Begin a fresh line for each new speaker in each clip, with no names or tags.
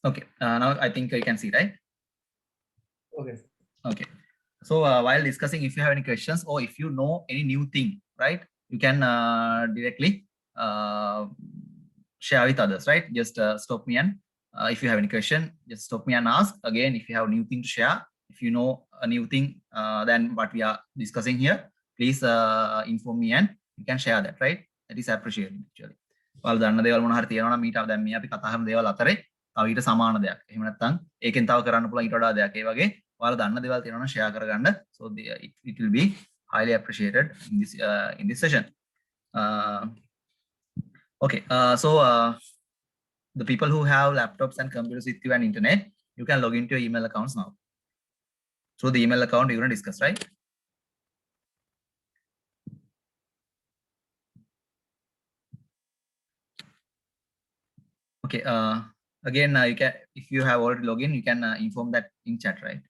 Okay. Now I think you can see, right?
Okay.
Okay. So while discussing, if you have any questions or if you know any new thing, right, you can directly share with others, right? Just stop me and if you have any question, just stop me and ask. Again, if you have new thing to share, if you know a new thing than what we are discussing here, please inform me and you can share that, right? That is appreciated actually. ඔයාලා දන්න දේවල් මොනවා හරි තියෙනවා නම් ඊට දැන් මේ අපි කතා කරන දේවල් අතරේ තව ඊට සමාන දෙයක්. එහෙම නැත්නම් ඒකෙන් තව කරන්න පුළුවන් ඊට වඩා දෙයක්. ඒ වගේ ඔයාලා දන්න දේවල් තියෙනවා නම් share කරගන්න. So it will be highly appreciated in this session. Okay, so the people who have laptops and computers with you and internet, you can log into your email accounts now. Through the email account, you're going to discuss, right? Okay, again, you can, if you have already logged in, you can inform that in chat, right?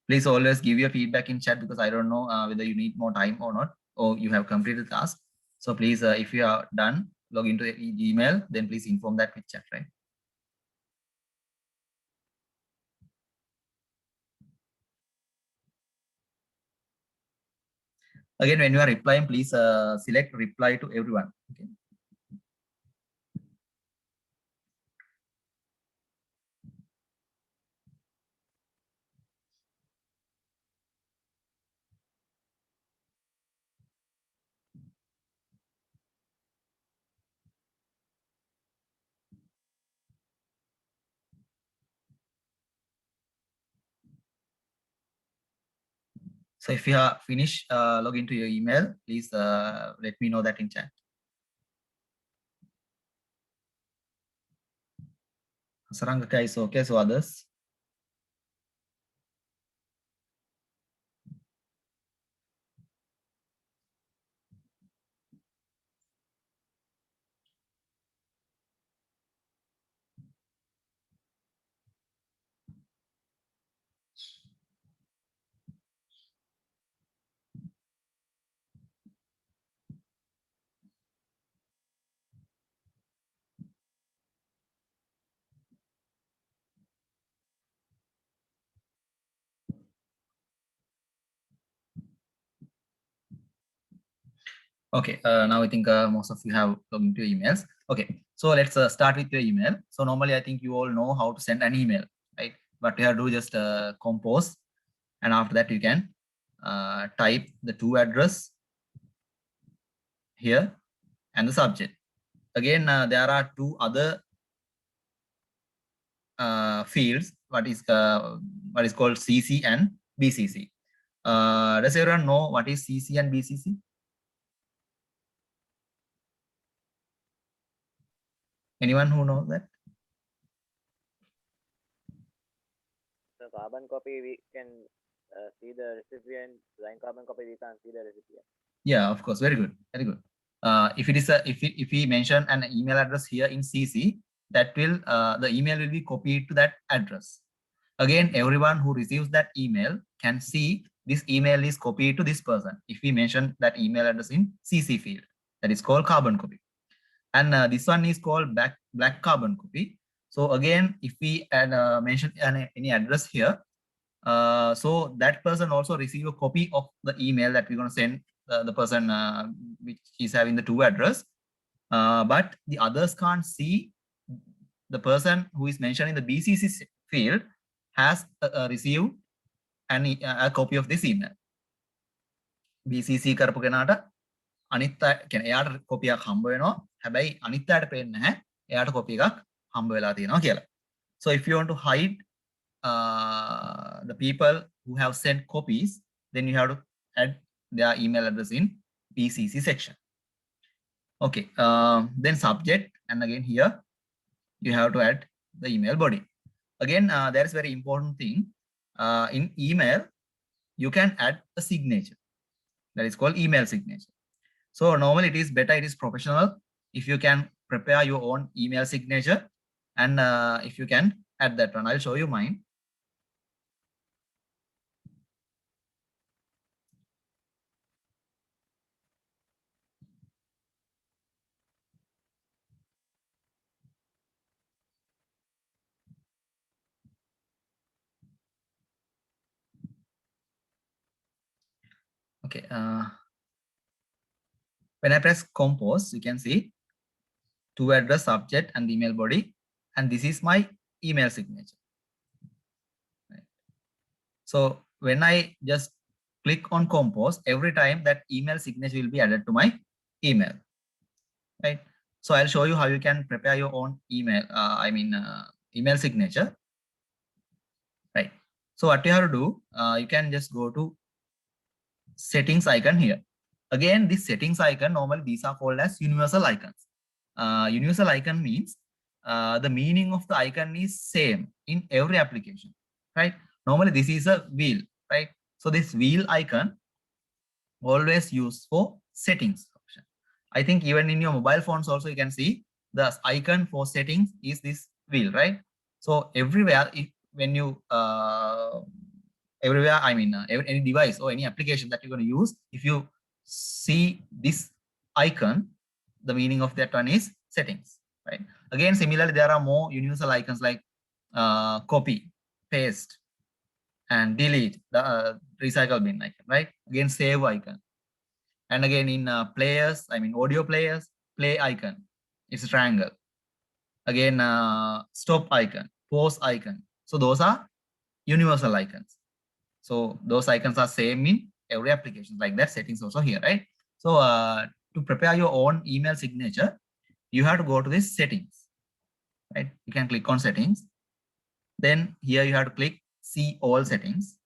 Please always give your feedback in chat because I don't know whether you need more time or not, or you have completed the task. So please, if you are done, log into the email, then please inform that with chat, right? Again, when you are replying, please select reply to everyone. Okay. So if you are finished, log into your email, please let me know that in chat. Sarangaka is okay, so others. Okay, now I think most of you have logged into your emails. Okay, so let's start with your email. So normally I think you all know how to send an email, right? But you have to do just compose, and after that you can type the to address here and the subject. Again, there are two other fields. What is called CC and BCC. Does everyone know what is CC and BCC? Anyone who knows that?
The carbon copy, we can see the recipient. Line carbon copy, we can't see the recipient.
Yeah, of course. Very good. Very good. If it is if we mention an email address here in CC, that will the email will be copied to that address. Again, everyone who receives that email can see this email is copied to this person. If we mention that email address in CC field, that is called carbon copy. And this one is called black carbon copy. So again, if we mention any address here, so that person also receive a copy of the email that we're going to send the person which is having the to address, but the others can't see the person who is mentioned in the BCC field has received a copy of this email. BCC කරපු කෙනාට අනිත් කියන්නේ එයාට කොපියක් හම්බ වෙනවා. හැබැයි අනිත් අයට පේන්නේ නැහැ. එයාට කොපි එකක් හම්බ වෙලා තියෙනවා කියලා. So if you want to hide the people who have sent copies, then you have to add their email address in BCC section. Okay, then subject, and again here you have to add the email body. Again, there is very important thing. In email, you can add a signature. That is called email signature. So normally it is better, it is professional if you can prepare your own email signature, and if you can add that one. I'll show you mine. Okay. When I press compose, you can see to address, subject, and the email body, and this is my email signature. Right. So when I just click on compose, every time that email signature will be added to my email. Right. So I'll show you how you can prepare your own email. Email signature. Right. So what you have to do, you can just go to settings icon here. Again, this settings icon, normally these are called as universal icons. Universal icon means the meaning of the icon is same in every application, right? Normally this is a wheel, right? So this wheel icon always used for settings option. I think even in your mobile phones also you can see the icon for settings is this wheel, right? So everywhere, if when you everywhere, any device or any application that you're going to use, if you see this icon, the meaning of that one is settings, right? Again, similarly, there are more universal icons like copy, paste, and delete, the recycle bin icon, right? Again, save icon. And again, in players, audio players, play icon, it's a triangle. Again, stop icon, pause icon. So those are universal icons. So those icons are same in every application, like that. Settings also here, right? So to prepare your own email signature, you have to go to this settings, right? You can click on settings. Then here you have to click see all settings.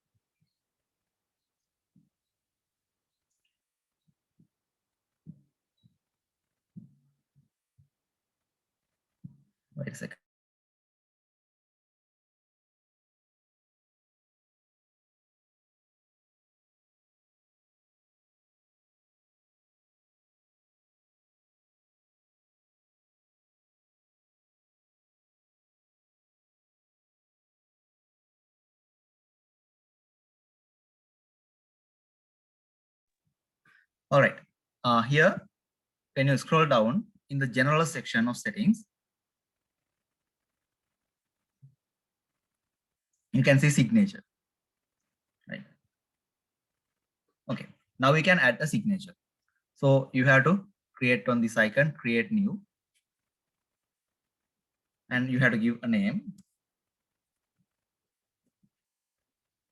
Wait a second. All right. Here, when you scroll down in the general section of settings, you can see signature, right? Okay. Now we can add a signature. So you have to create on this icon, create new, and you have to give a name,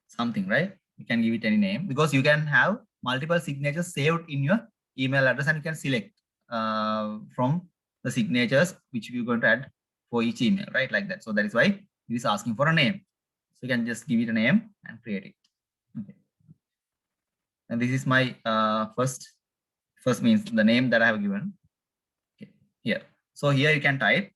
something, right? You can give it any name because you can have multiple signatures saved in your email address, and you can select from the signatures which you're going to add for each email, right? Like that. So that is why it is asking for a name. So you can just give it a name and create it. Okay. And this is my first means the name that I have given. Okay. Here. So here you can type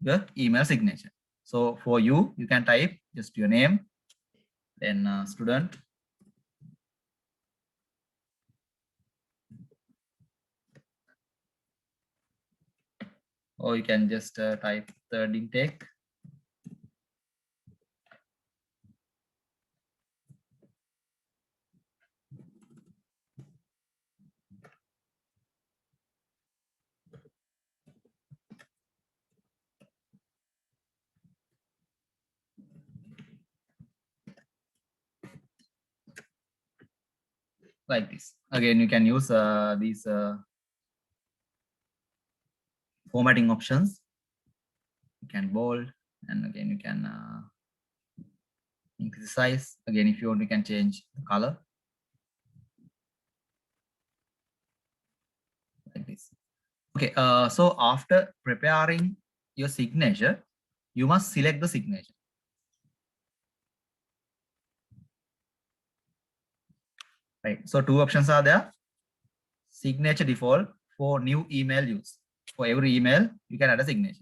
your email signature. So for you, you can type just your name, then student, or you can just type third intake. Like this. Again, you can use these formatting options. You can bold, and again you can increase the size. Again, if you want, you can change the color like this. Okay, so after preparing your signature, you must select the signature. Right. So two options are there. Signature default for new email use. For every email, you can add a signature.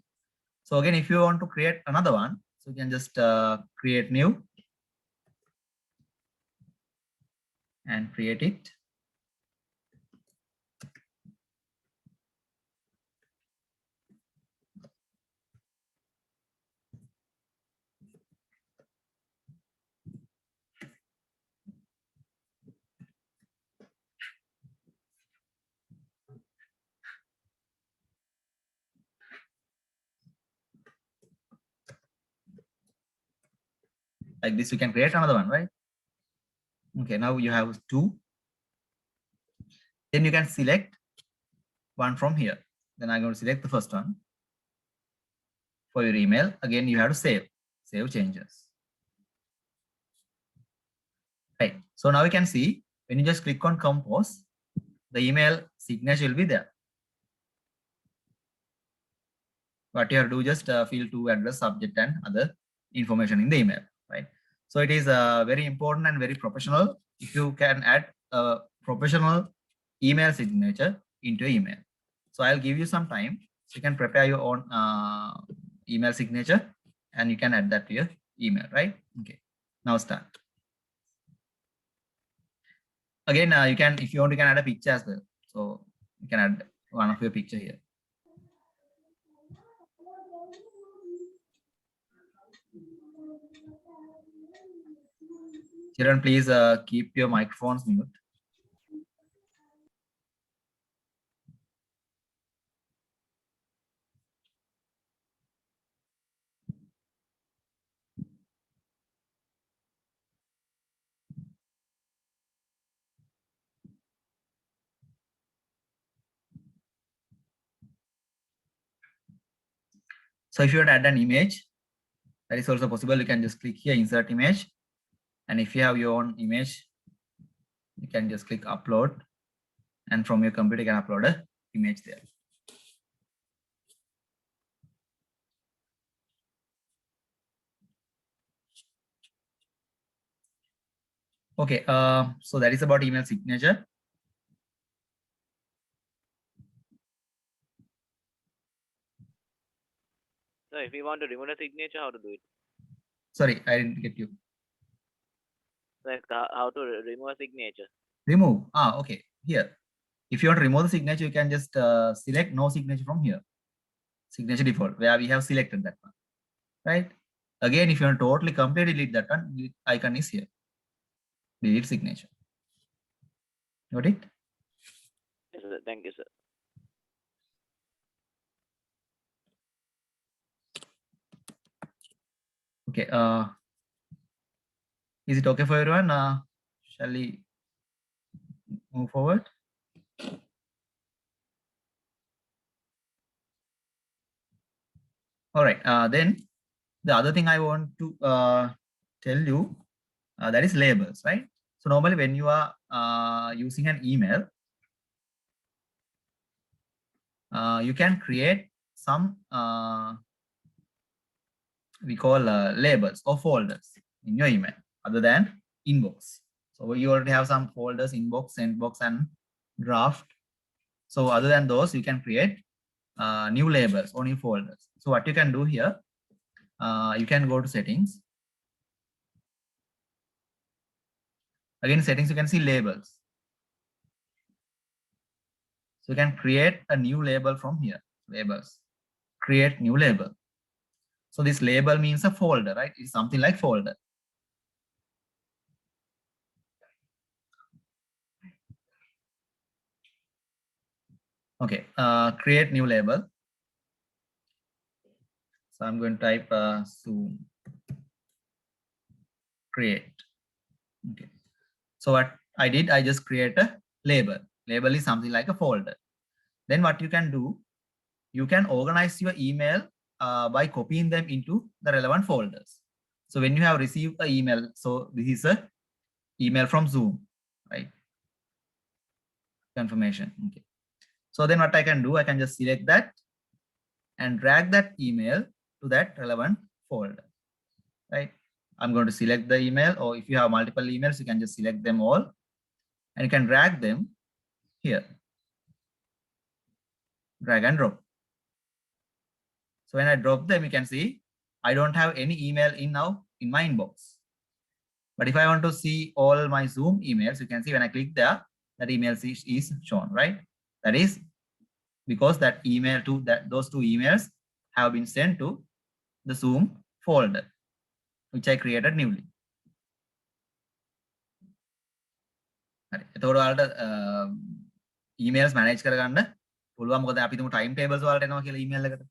So again, if you want to create another one, so you can just create new and create it. Like this, you can create another one, right? Okay, now you have 2. Then you can select one from here. Then I'm going to select the first one for your email. Again, you have to save changes. Right. So now you can see when you just click on compose, the email signature will be there. What you have to do, just fill to address, subject, and other information in the email, right? So it is very important and very professional if you can add a professional email signature into your email. So I'll give you some time so you can prepare your own email signature and you can add that to your email, right? Okay, now start. Again, you can, if you want, you can add a picture as well. So you can add one of your picture here. Children, please keep your microphones mute. So if you want to add an image, that is also possible. You can just click here, insert image. And if you have your own image, you can just click upload. And from your computer, you can upload an image there. Okay, so that is about email signature.
So if you want to remove a signature, how to do it?
Sorry, I didn't get you.
Like how to remove a signature?
Remove. Okay. Here, if you want to remove the signature, you can just select no signature from here. Signature default, where we have selected that one, right? Again, if you want to totally completely delete that one, the icon is here. Delete signature. Got it?
Yes, sir. Thank you, sir.
Okay. Is it okay for everyone? Shall we move forward? All right. Then the other thing I want to tell you that is labels, right? So normally when you are using an email, you can create some we call labels or folders in your email other than inbox. So you already have some folders, inbox, sendbox, and draft. So other than those, you can create new labels or new folders. So what you can do here, you can go to settings. Again, settings, you can see labels. So you can create a new label from here, labels, create new label. So this label means a folder, right? It's something like folder. Okay, create new label. So I'm going to type Zoom create. Okay. So what I did, I just create a label. Label is something like a folder. Then what you can do, you can organize your email by copying them into the relevant folders. So when you have received an email, so this is a email from Zoom, right? Confirmation. Okay. So then what I can do, I can just select that and drag that email to that relevant folder, right? I'm going to select the email, or if you have multiple emails, you can just select them all and you can drag them here. Drag and drop. So when I drop them, you can see I don't have any email in now in my inbox. But if I want to see all my Zoom emails, you can see when I click there, that email is shown, right? That is because that email to those 2 emails have been sent to the Zoom folder, which I created newly. එතකොට ඔයාලට emails manage කරගන්න පුළුවන් මොකද අපි තුමු time tables වලට එනවා කියලා email එකට.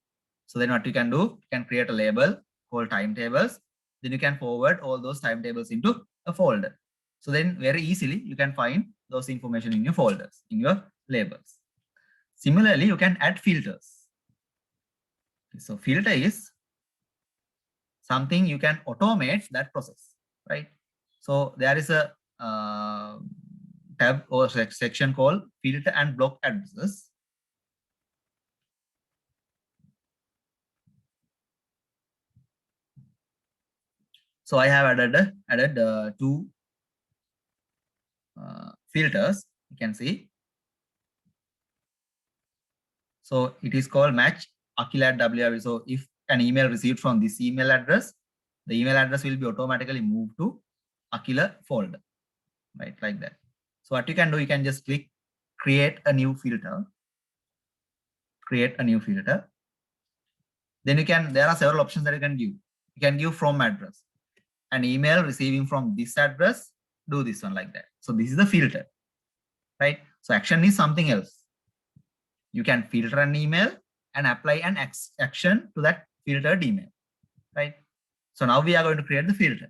So then what you can do, you can create a label called timetables then you can forward all those timetables into a folder. So then very easily you can find those information in your folders, in your labels. Similarly, you can add filters. So filter is something you can automate that process, right? So there is a tab or section called filter and block addresses. So I have added two filters. You can see. So it is called match Akila@WRV. So if an email received from this email address, the email address will be automatically moved to Akila folder, right? Like that. So what you can do, you can just click create a new filter. Create a new filter. Then you can, there are several options that you can give. You can give from address. An email receiving from this address, do this one like that. So this is the filter, right? So action is something else. You can filter an email and apply an action to that filtered email, right? So now we are going to create the filter.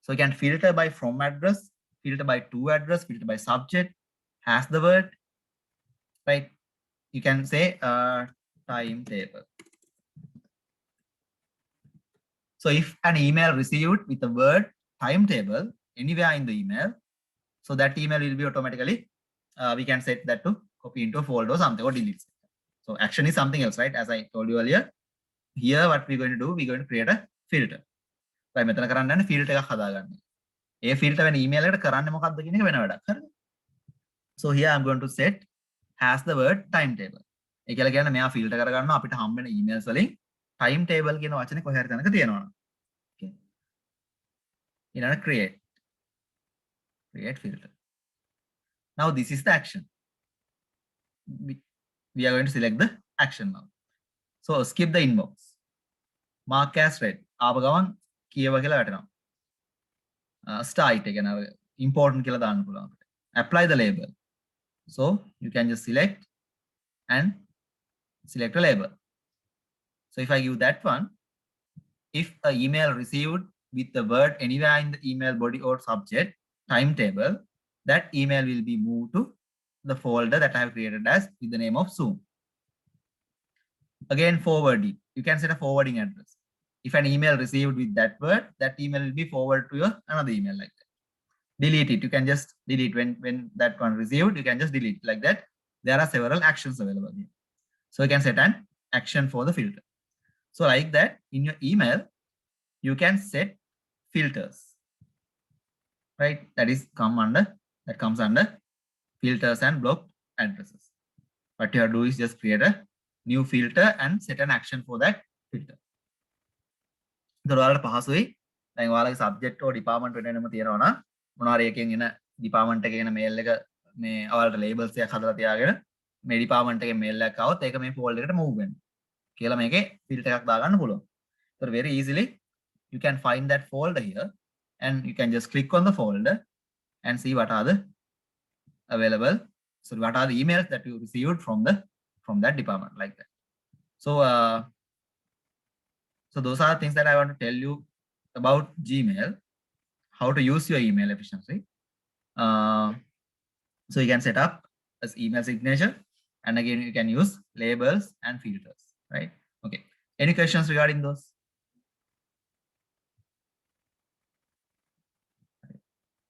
So you can filter by from address, filter by to address, filter by subject, has the word, right? You can say timetable. So if an email received with the word timetable anywhere in the email, so that email will be automatically, we can set that to copy into a folder or something or delete. So action is something else, right? As I told you earlier, here what we're going to do, we're going to create a filter. So මෙතන කරන්න යන්නේ filter එකක් හදාගන්න. ඒ filter වෙන email එකට කරන්නේ මොකක්ද කියන එක වෙන වැඩක්. හරිද? So here I'm going to set has the word timetable. ඒ කියලා කියන්නේ මෙයා filter කරගන්නවා අපිට හම් වෙන emails වලින් timetable කියන වචනේ කොහේ හරි තැනක තියෙනවා. Okay. ඊළඟ create filter. Now this is the action. We are going to select the action now. So skip the inbox. Mark as read. ආපු ගමන් කියව කියලා වැටෙනවා. Start එක ගැන important කියලා දාන්න පුළුවන්. Apply the label. So you can just select and select a label. So if I give that one, if an email received with the word anywhere in the email body or subject timetable, that email will be moved to the folder that I have created as with the name of Zoom. Again, forwarding. You can set a forwarding address. If an email received with that word, that email will be forwarded to your another email like that. Delete it. You can just delete when that one received, you can just delete like that. There are several actions available here. So you can set an action for the filter. So like that, in your email, you can set filters, right? That comes under filters and block addresses. What you have to do is just create a new filter and set an action for that filter. So ඔයාලට පහසුයි. දැන් ඔයාලගේ subject or department වෙනම තියෙනවා නම් මොනවා එකෙන් එන department එකේ එන mail එක මේ ඔයාලට labels එකක් හදලා තියාගෙන මේ department එකේ mail එකක් આવොත් ඒක මේ folder එකට move වෙන්න කියලා මේකේ filter එකක් දාගන්න පුළුවන්. So very easily you can find that folder here and you can just click on the folder and see what are the available. So what are the emails that you received from that department like that. So those are things that I want to tell you about Gmail, how to use your email efficiently. So you can set up as email signature, and again you can use labels and filters, right? Okay. Any questions regarding those?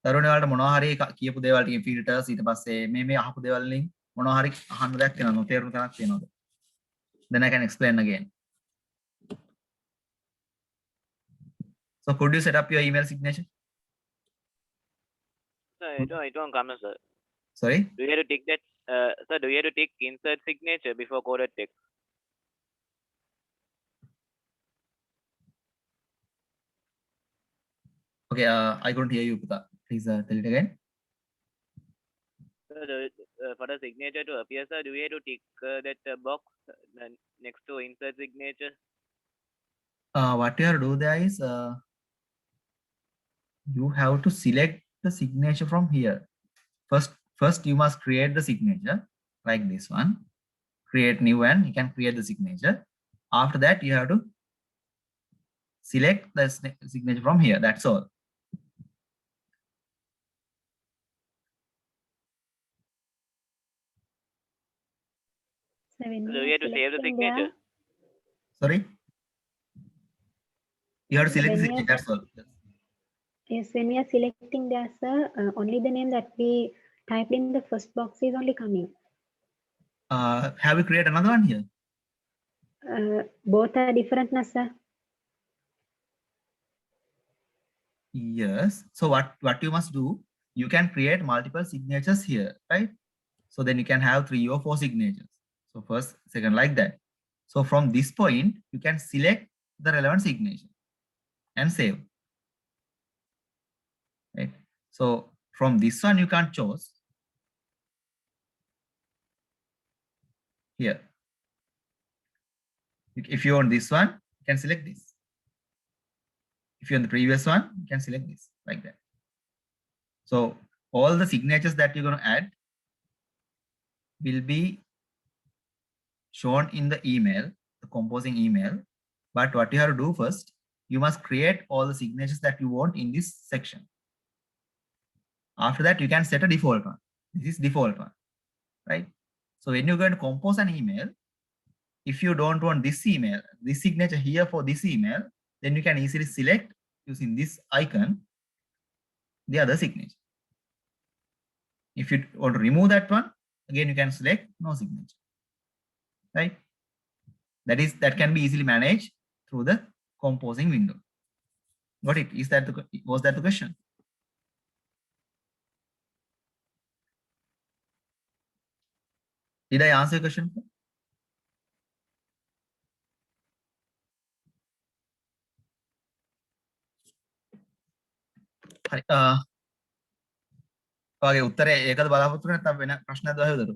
තරුණ වලට මොනවා හරි කියපු දේවල් ටික filters ඊට පස්සේ මේ අහපු දේවල් වලින් මොනවා හරි අහන්න දෙයක් තියෙනවද? නොතේරුණු තැනක් තියෙනවද? Then I can explain again. So could you set up your email signature?
Sir, it won't come, sir.
Sorry?
Do you have to tick that? Sir, do you have to tick insert signature before coded text?
Okay, I couldn't hear you, Putha. Please tell it again.
Sir, for the signature to appear, sir, do you have to tick that box next to insert signature?
What you have to do there is you have to select the signature from here. First you must create the signature like this one. Create new one. You can create the signature. After that, you have to select the signature from here. That's all.
So when
So
we
we
are
have to save the
selecting
signature.
there,
Sorry. You have to select the
when we
signature.
are,
That's all.
yes, when we are selecting there, sir, only the name that we typed in the first box is only coming.
Have we create another one here?
Both are different, na, sir.
Yes. So what you must do, you can create multiple signatures here, right? So then you can have 3 or 4 signatures. So first, second, like that. So from this point, you can select the relevant signature and save. Right. So from this one, you can choose here. If you want this one, you can select this. If you want the previous one, you can select this like that. So all the signatures that you're going to add will be shown in the email, the composing email. But what you have to do first, you must create all the signatures that you want in this section. After that, you can set a default one. This is default one, right? So when you're going to compose an email, if you don't want this email, this signature here for this email, then you can easily select using this icon, the other signature. If you want to remove that one, again, you can select no signature, right? That can be easily managed through the composing window. Got it? Was that the question? Did I answer your question? හරි. ඔයාගේ උත්තරේ ඒකද බලාපොරොත්තු වෙන්නේ නැත්නම් වෙන ප්‍රශ්නයක් අහුවද?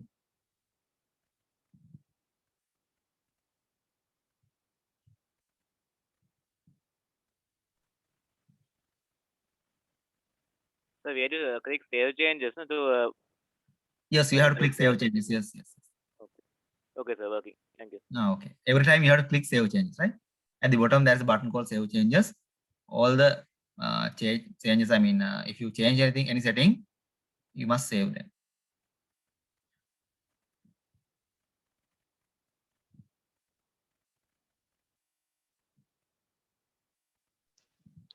So we have to click save changes to.
Yes, you have to click save changes. Yes.
Okay, sir. Working. Thank you.
Okay. Every time you have to click save changes, right? At the bottom, there's a button called save changes. All the changes, I mean, if you change anything, any setting, you must save them.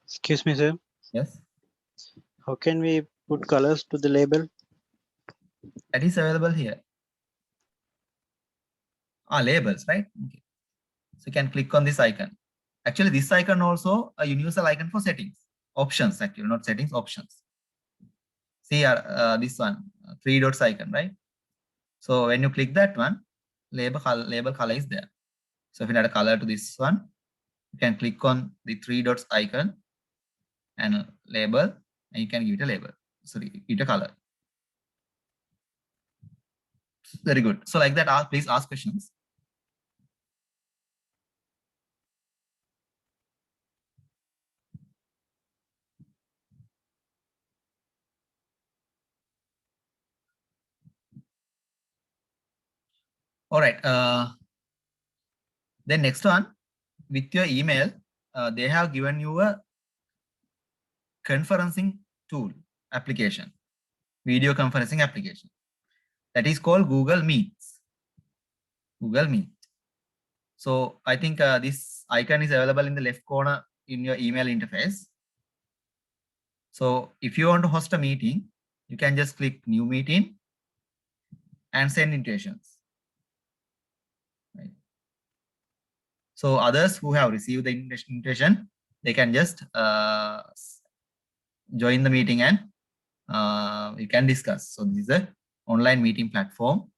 Excuse me, sir.
Yes.
How can we put colors to the label?
That is available here. Labels, right? Okay. So you can click on this icon. Actually, this icon also a universal icon for settings. Options, actually, not settings, options. See this one, 3 dots icon, right? So when you click that one, label color is there. So if you add a color to this one, you can click on the 3 dots icon and label, and you can give it a label. Sorry, give it a color. Very good. So like that, please ask questions. All right. Then next one, with your email, they have given you a conferencing tool application, video conferencing application. That is called Google Meets. Google Meet. So I think this icon is available in the left corner in your email interface. So if you want to host a meeting, you can just click new meeting and send invitations. Right. So others who have received the invitation, they can just join the meeting and you can discuss. So this is an online meeting platform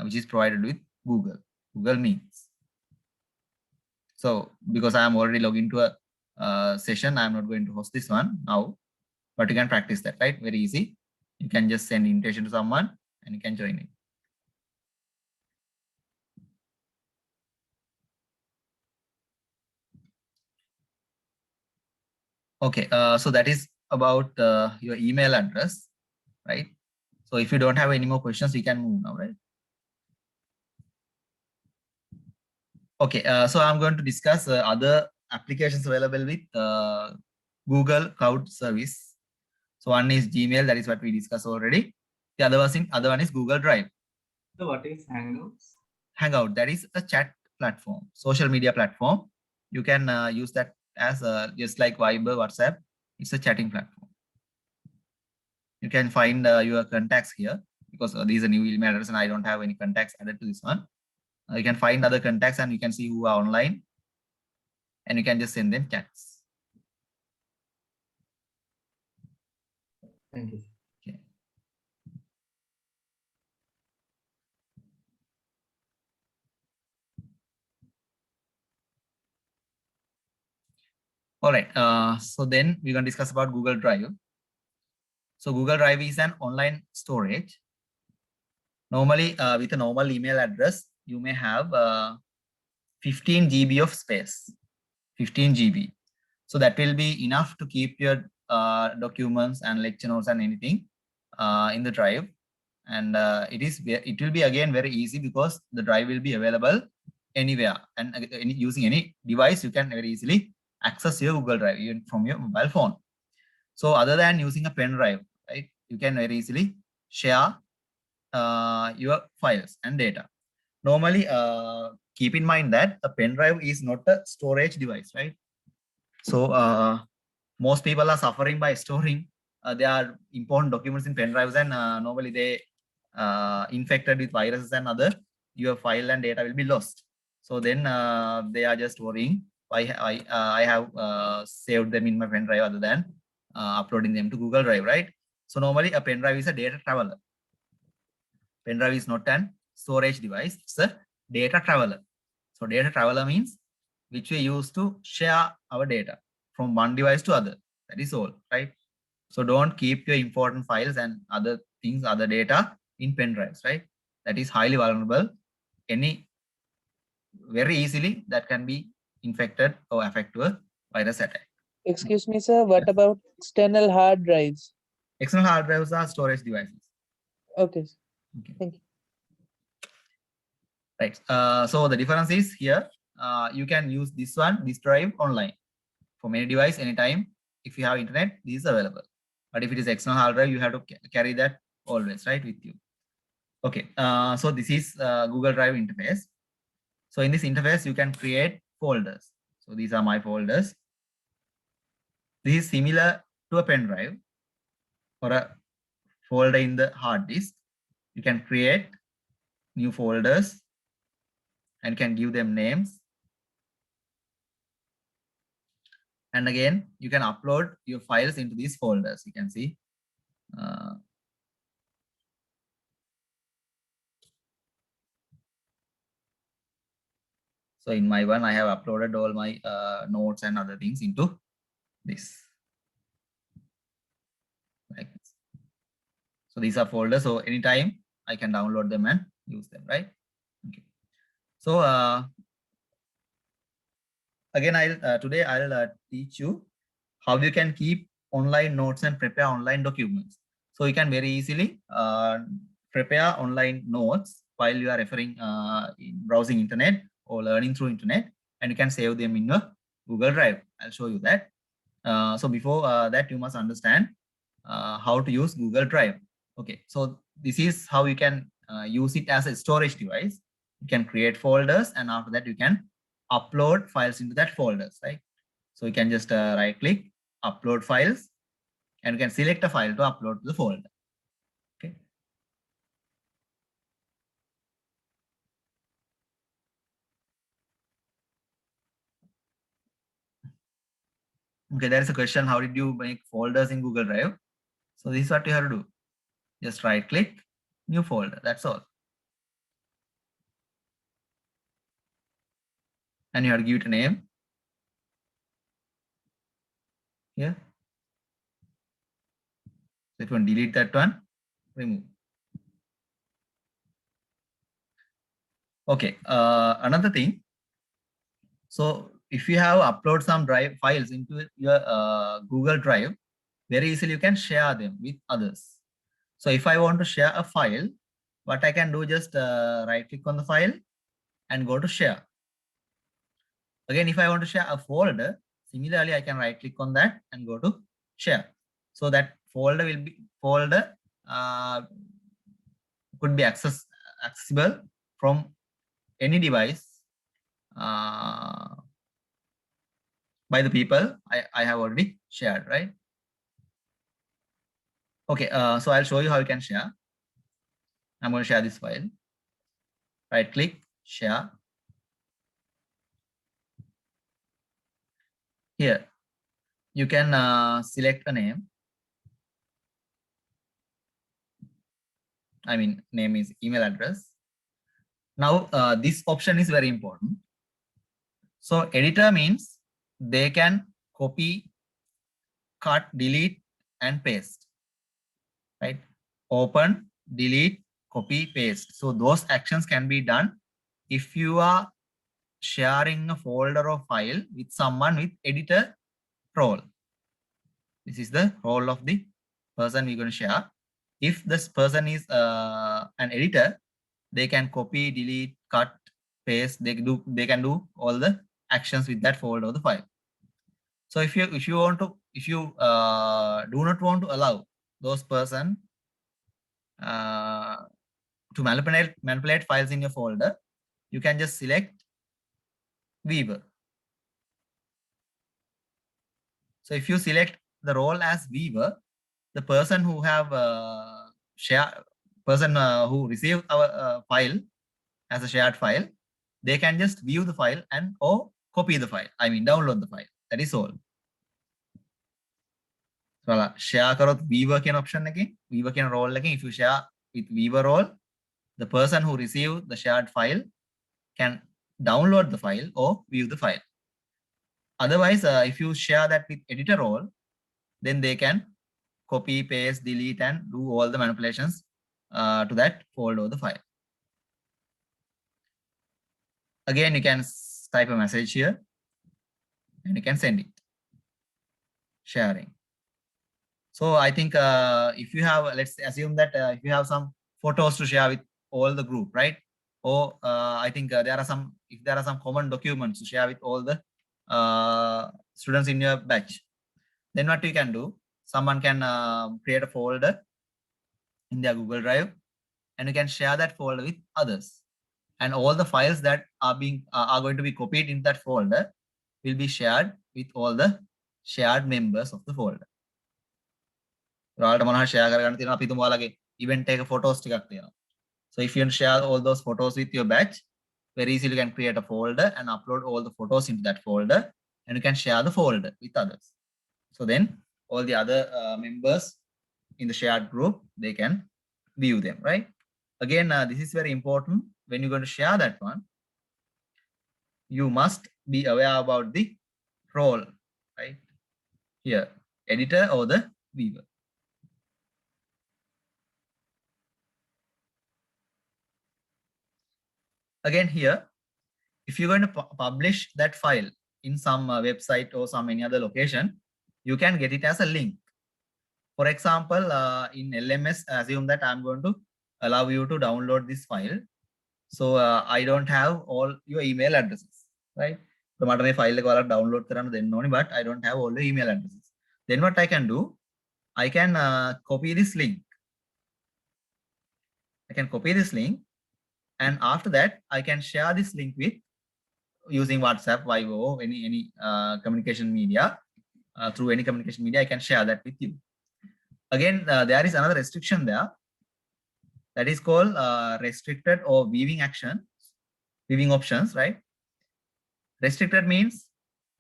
which is provided with Google Meets. So because I am already logged into a session, I am not going to host this one now, but you can practice that, right? Very easy. You can just send invitation to someone and you can join it. Okay, so that is about your email address, right? So if you don't have any more questions, we can move now, right? Okay, so I'm going to discuss other applications available with Google Cloud Service. So one is Gmail, that is what we discussed already. The other one is Google Drive.
So what is Hangouts?
Hangout, that is a chat platform, social media platform. You can use that as just like Viber, WhatsApp. It's a chatting platform. You can find your contacts here because these are new email address and I don't have any contacts added to this one. You can find other contacts and you can see who are online and you can just send them chats.
Thank you.
Okay. All right. So then we're going to discuss about Google Drive. So Google Drive is an online storage. Normally, with a normal email address, you may have 15 GB of space, 15 GB. So that will be enough to keep your documents and lecture notes and anything in the drive. And it will be again very easy because the drive will be available anywhere and using any device, you can very easily access your Google Drive even from your mobile phone. So other than using a pen drive, right, you can very easily share your files and data. Normally, keep in mind that a pen drive is not a storage device, right? So most people are suffering by storing their important documents in pen drives, and normally they infected with viruses and other, your file and data will be lost. So then they are just worrying why I have saved them in my pen drive other than uploading them to Google Drive, right? So normally a pen drive is a data traveler. Pen drive is not an storage device, it's a data traveler. So data traveler means which we use to share our data from one device to other. That is all, right? So don't keep your important files and other things, other data in pen drives, right? That is highly vulnerable. Very easily that can be infected or affected a virus attack.
Excuse me, sir. What about external hard drives?
External hard drives are storage devices.
Okay.
Okay.
Thank you.
Right. So the difference is here, you can use this drive online from any device, anytime. If you have internet, this is available. But if it is external hard drive, you have to carry that always, right, with you. Okay. So this is Google Drive interface. So in this interface, you can create folders. So these are my folders. This is similar to a pen drive or a folder in the hard disk. You can create new folders and can give them names. And again, you can upload your files into these folders. You can see. So in my one, I have uploaded all my notes and other things into this. Like this. So these are folders. So anytime I can download them and use them, right? Okay. So again, today I'll teach you how you can keep online notes and prepare online documents. So you can very easily prepare online notes while you are referring browsing internet or learning through internet, and you can save them in your Google Drive. I'll show you that. So before that, you must understand how to use Google Drive. Okay, so this is how you can use it as a storage device. You can create folders, and after that you can upload files into that folders, right? So you can just right click, upload files, and you can select a file to upload to the folder. Okay. Okay, there is a question, how did you make folders in Google Drive? So this is what you have to do. Just right click, new folder, that's all. And you have to give it a name. Here. So if you want to delete that one, remove. Okay, another thing. So if you have upload some drive files into your Google Drive, very easily you can share them with others. So if I want to share a file, what I can do, just right click on the file and go to share. Again, if I want to share a folder, similarly, I can right click on that and go to share. So that folder could be accessible from any device by the people I have already shared, right? Okay, so I'll show you how you can share. I'm going to share this file. Right click, share. Here, you can select a name. I mean, name is email address. Now, this option is very important. So editor means they can copy, cut, delete, and paste, right? Open, delete, copy, paste. So those actions can be done if you are sharing a folder or file with someone with editor role. This is the role of the person we're going to share. If this person is an editor, they can copy, delete, cut, paste. They can do all the actions with that folder or the file. So if you do not want to allow those person to manipulate files in your folder, you can just select viewer. So if you select the role as viewer, the person who have who received our file as a shared file, they can just view the file and or copy the file. I mean, download the file. That is all. So share karot viewer can option again. Viewer can role again. If you share with viewer role, the person who received the shared file can download the file or view the file. Otherwise, if you share that with editor role, then they can copy, paste, delete, and do all the manipulations to that folder or the file. Again, you can type a message here and you can send it. Sharing. So I think if you have, let's assume that if you have some photos to share with all the group, right? Or I think if there are some common documents to share with all the students in your batch, then what you can do, someone can create a folder in their Google Drive and you can share that folder with others. And all the files that are going to be copied in that folder will be shared with all the shared members of the folder. Event photos. So if you share all those photos with your batch, very easily you can create a folder and upload all the photos into that folder, and you can share the folder with others. So then all the other members in the shared group, they can view them, right? Again, this is very important. When you're going to share that one, you must be aware about the role, right? Here, editor or the viewer. Again here, if you're going to publish that file in some website or some any other location, you can get it as a link. For example, in LMS, assume that I'm going to allow you to download this file. So I don't have all your email addresses, right? So my file download but I don't have all the email addresses. Then what I can do, I can copy this link. I can copy this link, and after that, I can share this link with using WhatsApp, Viber, any communication media. Through any communication media, I can share that with you. Again, there is another restriction there. That is called restricted or viewing options, right? Restricted means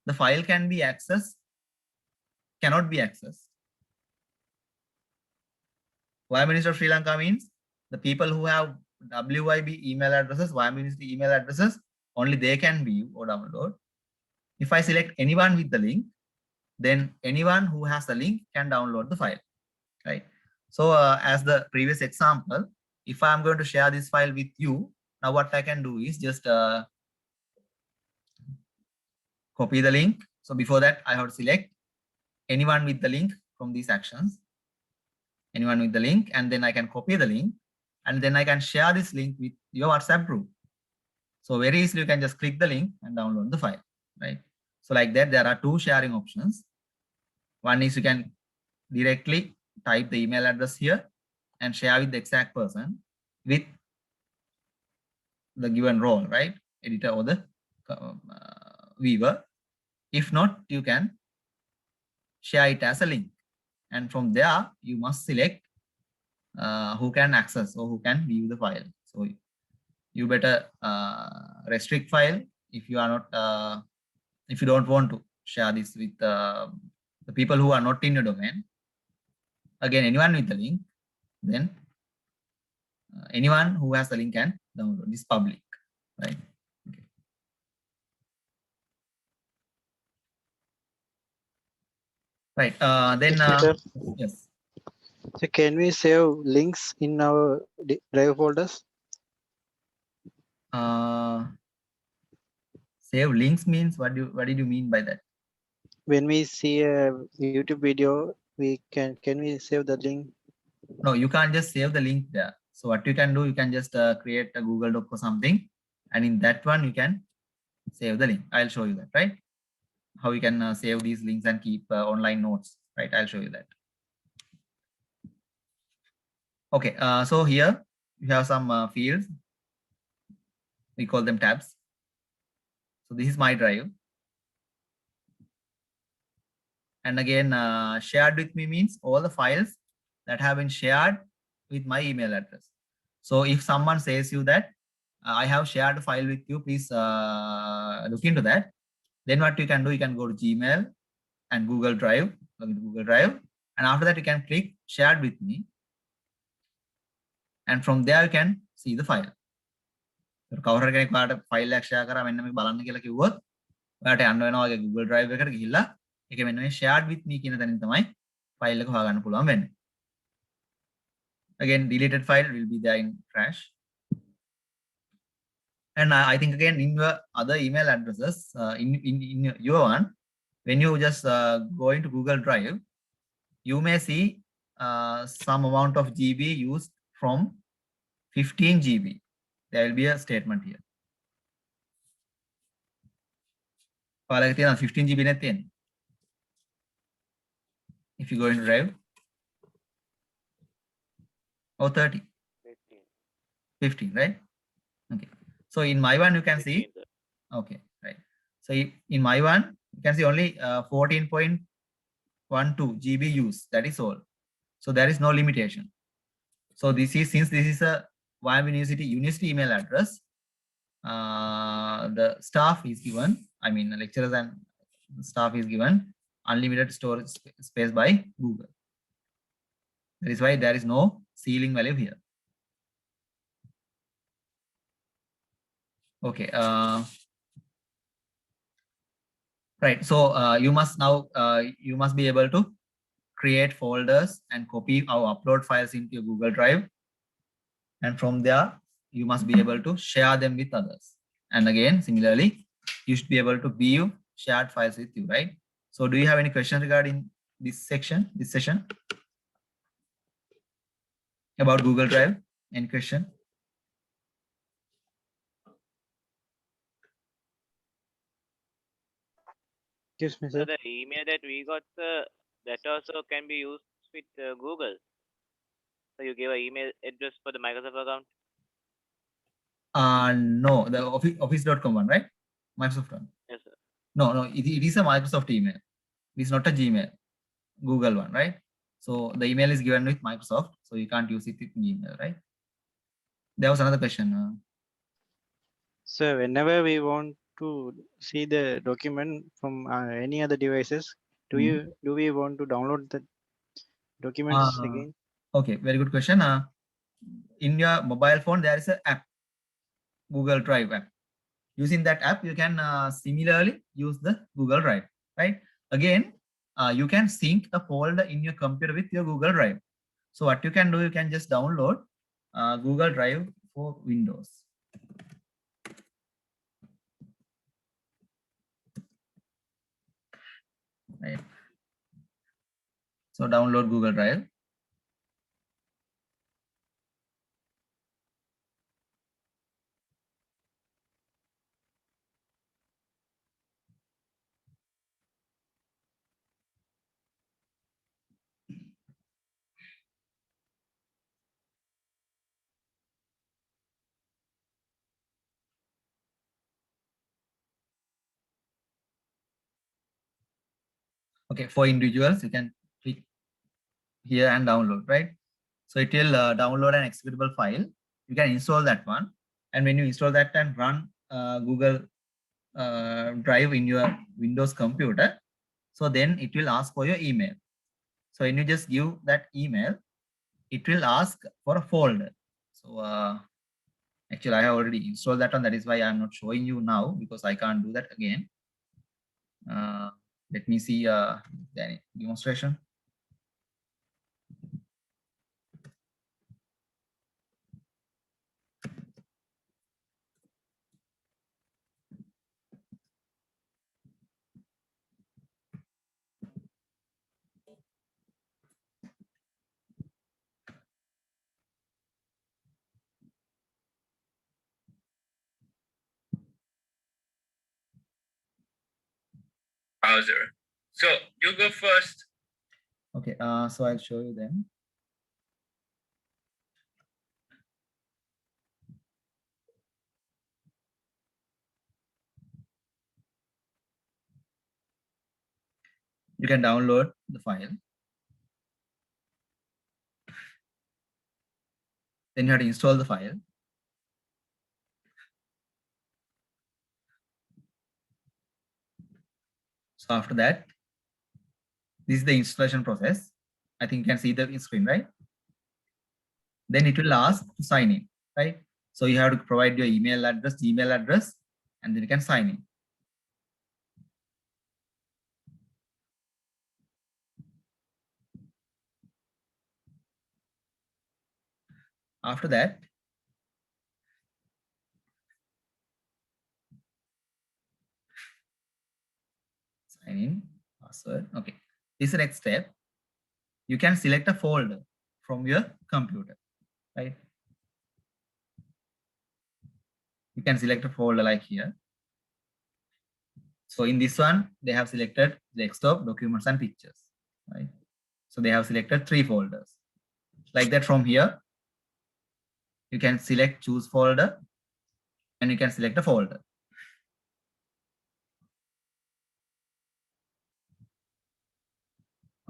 the file can be accessed, cannot be accessed. Wire Ministry of Sri Lanka means the people who have WYB email addresses, Wire Ministry email addresses, only they can view or download. If I select anyone with the link, then anyone who has the link can download the file, right? So as the previous example, if I'm going to share this file with you, now what I can do is just copy the link. So before that, I have to select anyone with the link from these actions, anyone with the link, and then I can copy the link, and then I can share this link with your WhatsApp group. So very easily, you can just click the link and download the file. right? So like that, there are two sharing options. One is you can directly type the email address here and share with the exact person with the given role, right? Editor or the viewer. If not, you can share it as a link. And from there, you must select who can access or who can view the file. So you better restrict file if you are not, if you don't want to share this with the people who are not in your domain. Again, anyone with the link, then anyone who has the link can download this public, right? Okay. Right.
Sir,
Yes.
so can we save links in our drive folders?
Save links means what did you mean by that?
When we see a YouTube video, we can we save the link?
No, you can't just save the link there. So what you can do, you can just create a Google Doc or something, and in that one you can save the link. I'll show you that, right? How you can save these links and keep online notes, right? I'll show you that. Okay, so here you have some fields. We call them tabs. So this is my drive. And again, shared with me means all the files that have been shared with my email address. So if someone says you that I have shared a file with you, please look into that. Then what you can do, you can go to Gmail and Google Drive, log into Google Drive. And after that, you can click shared with me. And from there, you can see the file. කවුරු කෙනෙක් ඔයාලට file එකක් share කරා මෙන්න මේක බලන්න කියලා කිව්වොත් ඔයාලට යන්න වෙනවා වගේ Google Drive එකට ගිහිල්ලා ඒක මෙන්න මේ shared with me කියන තැනින් තමයි ෆයිල් එක හොයාගන්න පුළුවන් වෙන්නේ. Again, deleted file will be there in trash. And I think again in your other email addresses, in your one, when you just go into Google Drive, you may see some amount of GB used from 15 GB. There will be a statement here. 15 GB net තියෙන්නේ. If you go into Drive, or 30. 15, right? Okay. So in my one, you can see, okay, right. So in my one, you can see only 14.12 GB use. That is all. So there is no limitation. So this is, since this is a Wyoming University email address, the staff is given, I mean, lecturers and staff is given unlimited storage space by Google. That is why there is no ceiling value here. Okay. Right. So you must now you must be able to create folders and copy or upload files into your Google Drive. And from there, you must be able to share them with others. And again, similarly, you should be able to view shared files with you, right? So do you have any questions regarding this section, this session? About Google Drive? Any question?
Excuse me,
So
sir.
the email that we got, that also can be used with Google. So you give an email address for the Microsoft account?
No, the office.com one, right? Microsoft one.
Yes, sir.
No, it is a Microsoft email. It is not a Gmail, Google one, right? So the email is given with Microsoft, so you can't use it with Gmail, right? There was another question.
So whenever we want to see the document from any other devices, do we want to download the documents again?
Okay, very good question. In your mobile phone, there is an app, Google Drive app. Using that app, you can similarly use the Google Drive, right? Again, you can sync a folder in your computer with your Google Drive. So what you can do, you can just download Google Drive for Windows. Right. So download Google Drive. Okay, for individuals, you can click here and download, right? So it will download an executable file. You can install that one. And when you install that and run Google Drive in your Windows computer, so then it will ask for your email. So when you just give that email, it will ask for a folder. So actually I have already installed that one. That is why I'm not showing you now, because I can't do that again. Let me see the demonstration.
Browser. So you go first.
Okay, so I'll show you then. You can download the file. Then you have to install the file. So after that, this is the installation process. I think you can see the screen, right? Then it will ask to sign in, right? So you have to provide your email address, Gmail address, and then you can sign in. After that, sign in, password. Okay, this is the next step. You can select a folder from your computer, right? You can select a folder like here. So in this one, they have selected desktop, documents, and pictures, right? So they have selected 3 folders. Like that from here, you can select choose folder and you can select a folder.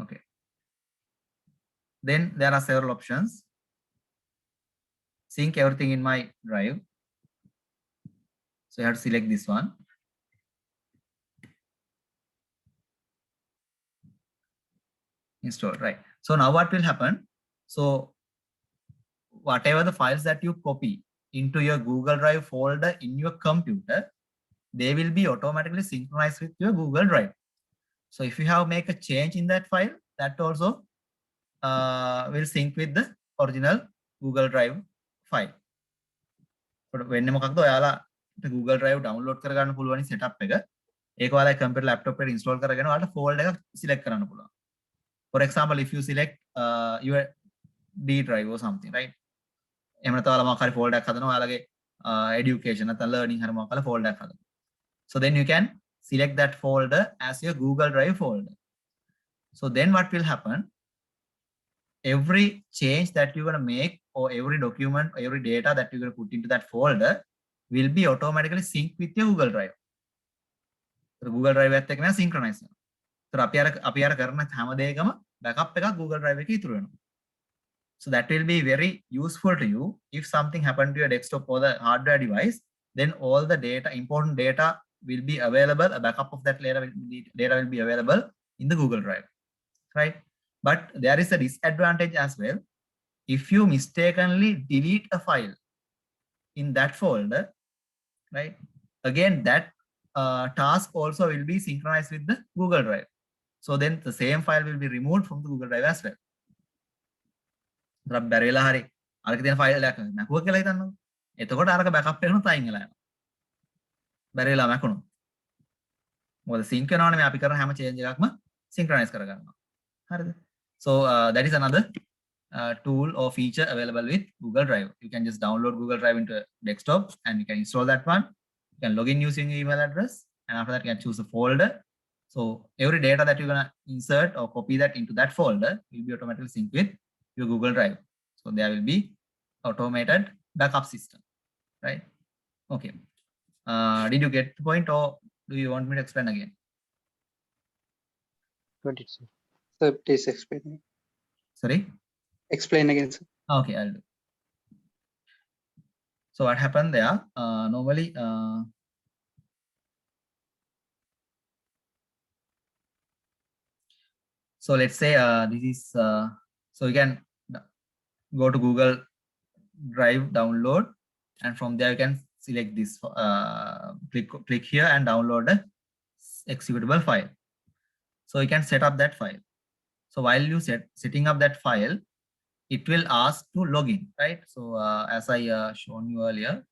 Okay. Then there are several options. Sync everything in my drive. So you have to select this one. Install, right? So now what will happen? So whatever the files that you copy into your Google Drive folder in your computer, they will be automatically synchronized with your Google Drive. So if you have make a change in that file, that also will sync with the original Google Drive file. වෙන්නේ මොකක්ද ඔයාලා Google Drive download කරගන්න පුළුවන් setup එක. ඒක ඔයාලා computer laptop එකට install කරගෙන ඔයාලට folder එක select කරන්න පුළුවන්. For example, if you select your D drive or something, right? එහෙම නැත්නම් ඔයාලා මොකක් හරි folder එකක් හදනවා ඔයාලගේ education නැත්නම් learning හරි මොකක් හරි folder එකක් හදනවා. So then you can select that folder as your Google Drive folder. So then what will happen? Every change that you're going to make, or every document, or every data that you're going to put into that folder will be automatically synced with your Google Drive. So Google Drive එකත් එක්ක synchronize වෙනවා. So අපි අර කරන හැම දෙයකම backup එකක් Google Drive එකේ ඉතුරු වෙනවා. So that will be very useful to you. If something happened to your desktop or the hardware device, then all the data, important data will be available. A backup of that data will be available in the Google Drive, right? But there is a disadvantage as well. If you mistakenly delete a file in that folder, right? Again, that task also will be synchronized with the Google Drive. So then the same file will be removed from the Google Drive as well. බැරි වෙලා හරි අරක තියෙන file එකක් නැකුවා කියලා හිතන්නකෝ. එතකොට අරක බෑකප් එකනොත් අයින් වෙලා යනවා. බැරි වෙලා මැකුණොත්. මොකද සින්ක් වෙනවනේ මේ අපි කරන හැම චේන්ජ් එකක්ම සින්ක්‍රොනයිස් කරගන්නවා. හරිද? So that is another tool or feature available with Google Drive. You can just download Google Drive into a desktop and you can install that one. You can log in using your email address, and after that you can choose a folder. So every data that you're gonna insert or copy that into that folder will be automatically synced with your Google Drive. So there will be automated backup system, right? Okay. Did you get the point, or do you want me to explain again?
Got it, sir.
Sir, please explain.
Sorry.
Explain again, sir.
Okay, I'll do. So what happened there? Normally, so let's say this is so you can go to Google Drive, download, and from there you can select this. Click here and download the executable file. So you can set up that file. So while you setting up that file, it will ask to login, right? So as I shown you earlier.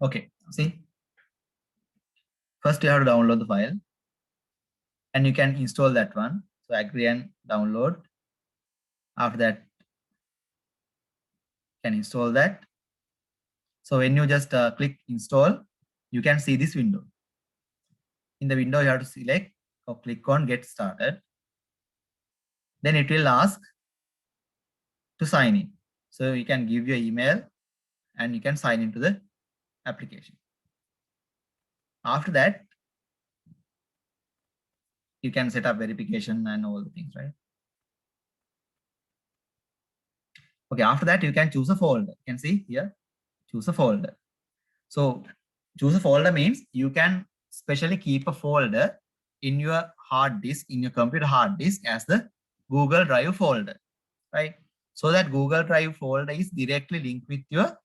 Okay, see, first you have to download the file and you can install that one. So agree and download. After that, you can install that. So when you just click install, you can see this window. In the window, you have to select or click on get started. Then it will ask to sign in. So you can give your email and you can sign into the application. After that, you can set up verification and all the things, right? Okay, after that, you can choose a folder. You can see here, choose a folder. So choose a folder means you can specially keep a folder in your hard disk, in your computer hard disk as the Google Drive folder, right? So that Google Drive folder is directly linked with your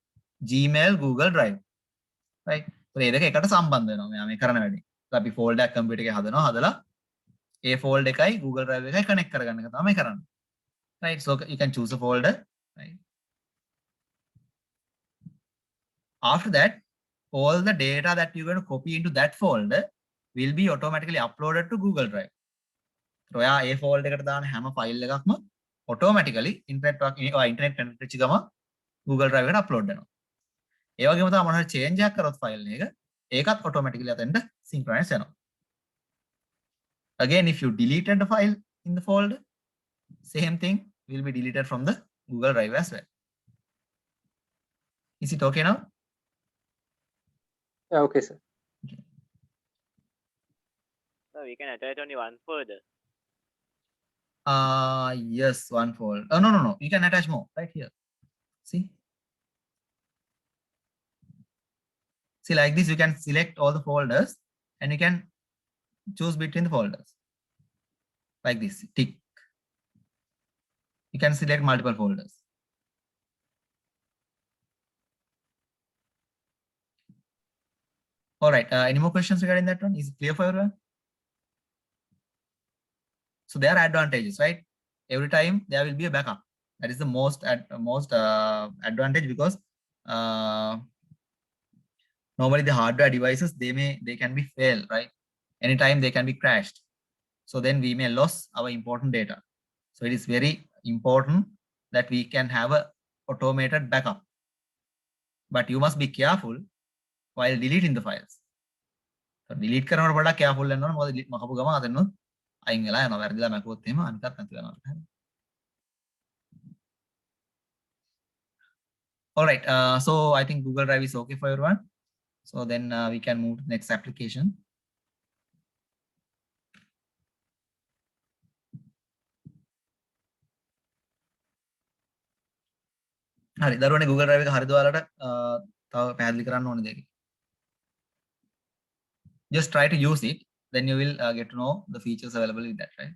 Gmail Google Drive, right? So ඒ දෙක එකට සම්බන්ධ වෙනවා මෙයා මේ කරන වැඩේ. අපි folder එකක් computer එකේ හදනවා හදලා ඒ folder එකයි Google Drive එකයි connect කරගන්න එක තමයි කරන්නේ. Right? So you can choose a folder, right? After that, all the data that you're going to copy into that folder will be automatically uploaded to Google Drive. So ඔයා ඒ folder එකට දාන හැම file එකක්ම automatically internet connect වෙච්ච ගමන් Google Drive එකට upload වෙනවා. ඒ වගේම තමයි මොනවා හරි change එකක් කරොත් file එක ඒකත් automatically අතෙන්ට synchronize වෙනවා. Again, if you deleted the file in the folder, same thing will be deleted from the Google Drive as well. Is it okay now?
Yeah, okay, sir.
Okay.
So we can attach only one folder.
Yes, one folder. Oh, no. You can attach more right here. See, like this, you can select all the folders and you can choose between the folders like this, tick. You can select multiple folders. All right. Any more questions regarding that one? Is it clear for everyone? So there are advantages, right? Every time there will be a backup. That is the most advantage because normally the hardware devices they can be fail, right? Anytime they can be crashed. So then we may lose our important data. So it is very important that we can have a automated backup. But you must be careful while deleting the files. So delete කරනකොට වඩා careful වෙන්න ඕන. මොකද delete මකපු ගමන් අතන අයින් වෙලා යනවා. වැරදිලා මැකුවොත් එහෙම අනිකත් නැති වෙනවා. All right. So I think Google Drive is okay for everyone. So then we can move to the next application. හරි දරුවනේ Google Drive එක හරිද ඔයාලට තව පැහැදිලි කරන්න ඕනේ දෙයක්. Just try to use it, then you will get to know the features available with that, right?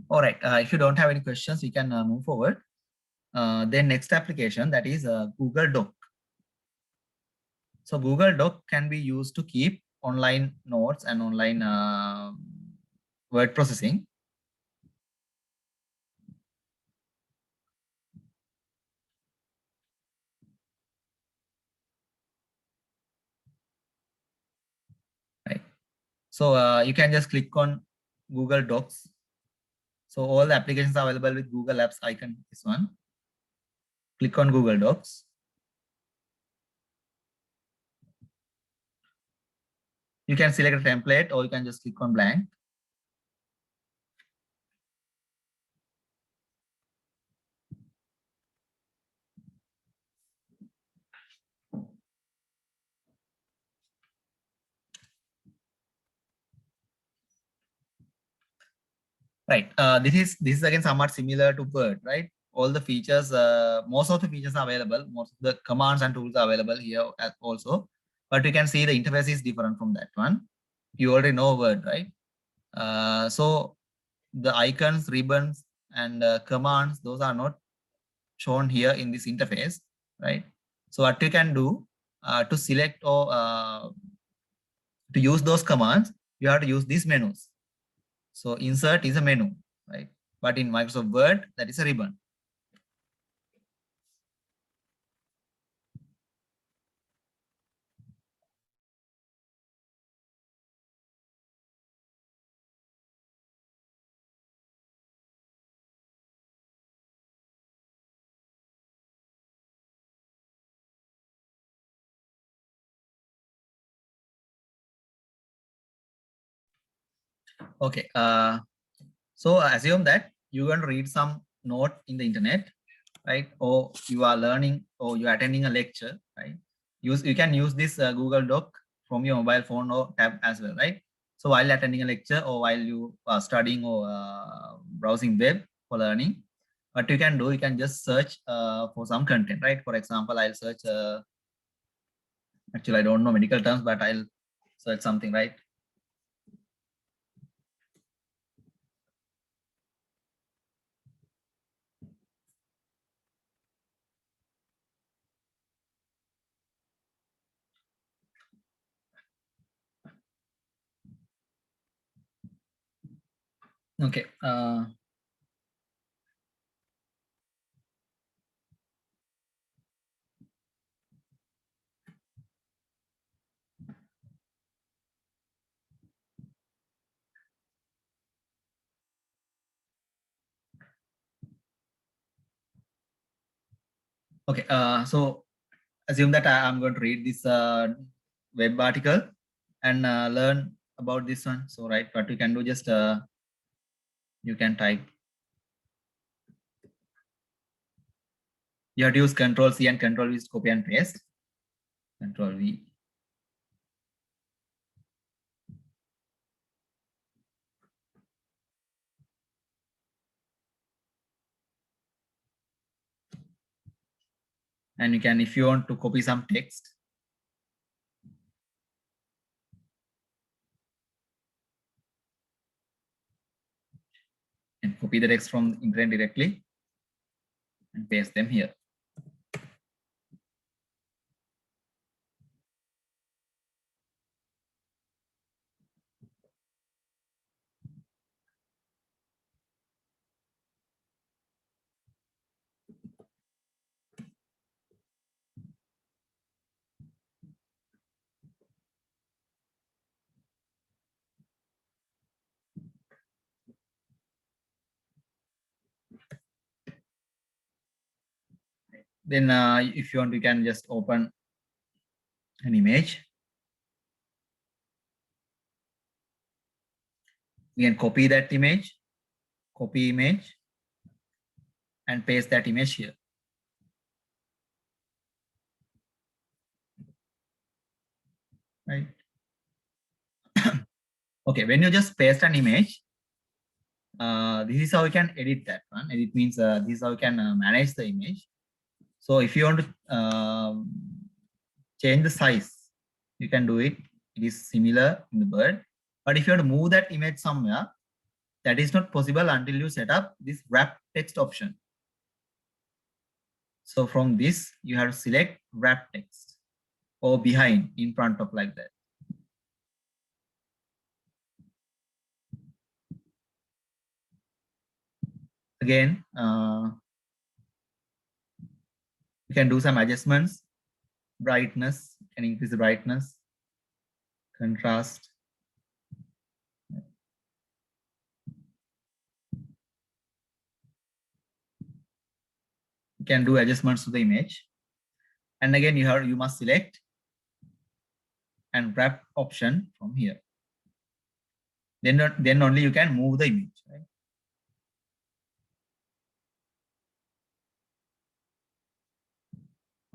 All right. If you don't have any questions, we can move forward. Then next application, that is Google Doc. So Google Doc can be used to keep online notes and online word processing. Right. So you can just click on Google Docs. So all the applications are available with Google Apps icon, this one. Click on Google Docs. You can select a template or you can just click on blank. Right. This is again somewhat similar to Word, right? All the features, most of the features are available. Most of the commands and tools are available here also. But you can see the interface is different from that one. You already know Word, right? So the icons, ribbons, and commands, those are not shown here in this interface, right? So what you can do to select or to use those commands, you have to use these menus. So insert is a menu, right? But in Microsoft Word, that is a ribbon. Okay. So assume that you're going to read some note in the internet, right? Or you are learning or you are attending a lecture, right? You can use this Google Doc from your mobile phone or tab as well, right? So while attending a lecture or while you are studying or browsing web for learning, what you can do, you can just search for some content, right? For example, I'll search, actually, I don't know medical terms, but I'll search something, right? Okay. Okay. So assume that I'm going to read this web article and learn about this one. So right, what you can do, just you can type. You have to use Control C and Control V to copy and paste. Control V. And you can, if you want to copy some text, and copy the text from the internet directly and paste them here. Then if you want, you can just open an image. You can copy that image, copy image, and paste that image here. Right. Okay, when you just paste an image, this is how you can edit that one. Edit means this is how you can manage the image. So if you want to change the size, you can do it. It is similar in the Word. But if you want to move that image somewhere, That is not possible until you set up this wrap text option. So from this, you have to select wrap text or behind, in front of, like that. Again, you can do some adjustments. Brightness, can increase the brightness, contrast. You can do adjustments to the image. And again, you must select and wrap option from here. Then only you can move the image, right?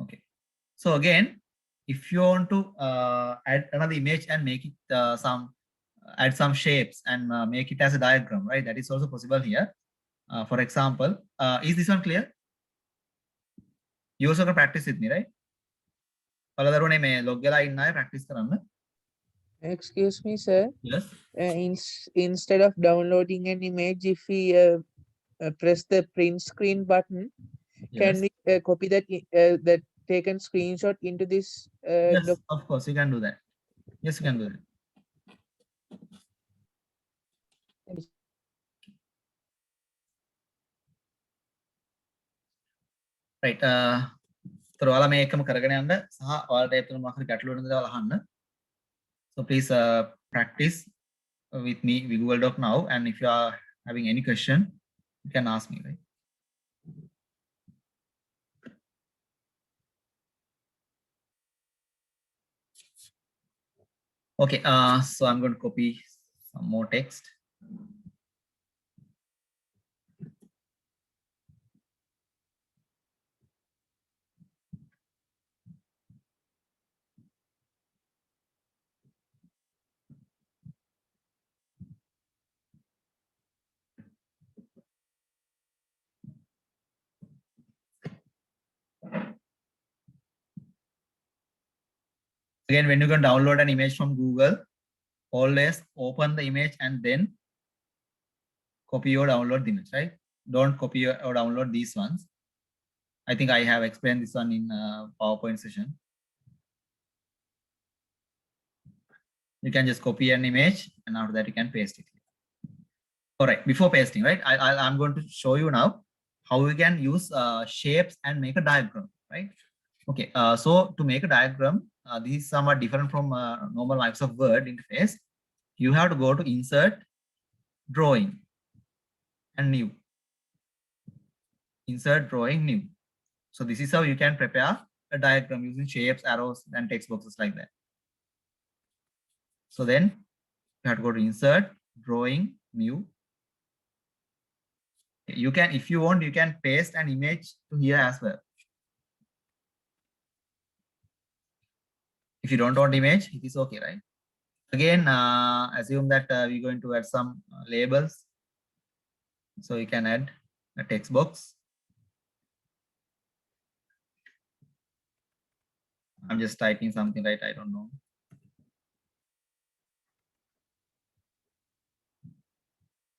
Okay. So again, if you want to add another image and make it add some shapes and make it as a diagram, right? That is also possible here. For example, is this one clear? You also can practice with me, right? පළදරුවනේ මේ log වෙලා ඉන්න අය practice කරන්න.
Excuse me, sir.
Yes.
Instead of downloading an image, if we press the print screen button, can we copy that that taken screenshot into this?
Yes, of course, you can do that. Yes, you can do that. Right. So ඔයාලා මේ එකම කරගෙන යන්න සහ ඔයාලට ඒ තුන මොකක් හරි ගැටලු වෙන දේවල් අහන්න. So please practice with me with Google Doc now, and if you are having any question, you can ask me, right? Okay, so I'm going to copy some more text. Again, when you can download an image from Google, always open the image and then copy or download the image, right? Don't copy or download these ones. I think I have explained this one in PowerPoint session. You can just copy an image and after that you can paste it. All right, before pasting, right? I'm going to show you now how we can use shapes and make a diagram, right? Okay, so to make a diagram, this is somewhat different from normal Microsoft Word interface. You have to go to Insert, Drawing, and New. Insert, Drawing, New. So this is how you can prepare a diagram using shapes, arrows, and text boxes like that. So then you have to go to Insert, Drawing, New. You can, if you want, you can paste an image to here as well. If you don't want image, it is okay, right? Again, assume that we're going to add some labels. So you can add a text box. I'm just typing something, right? I don't know.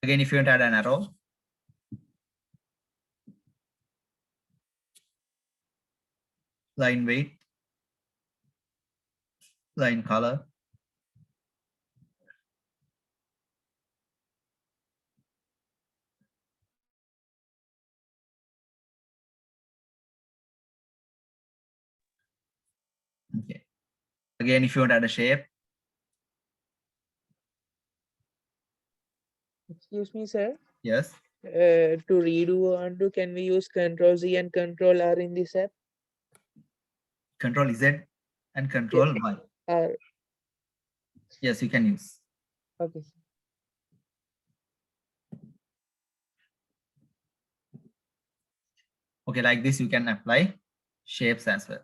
Again, if you want to add an arrow, line weight, line color, okay. Again, if you want to add a shape.
Excuse me, sir.
Yes.
To redo or undo, can we use Control Z and Control R in this app?
Control Z and Control Y.
R.
Yes, you can use.
Okay.
Okay, like this, you can apply shapes as well.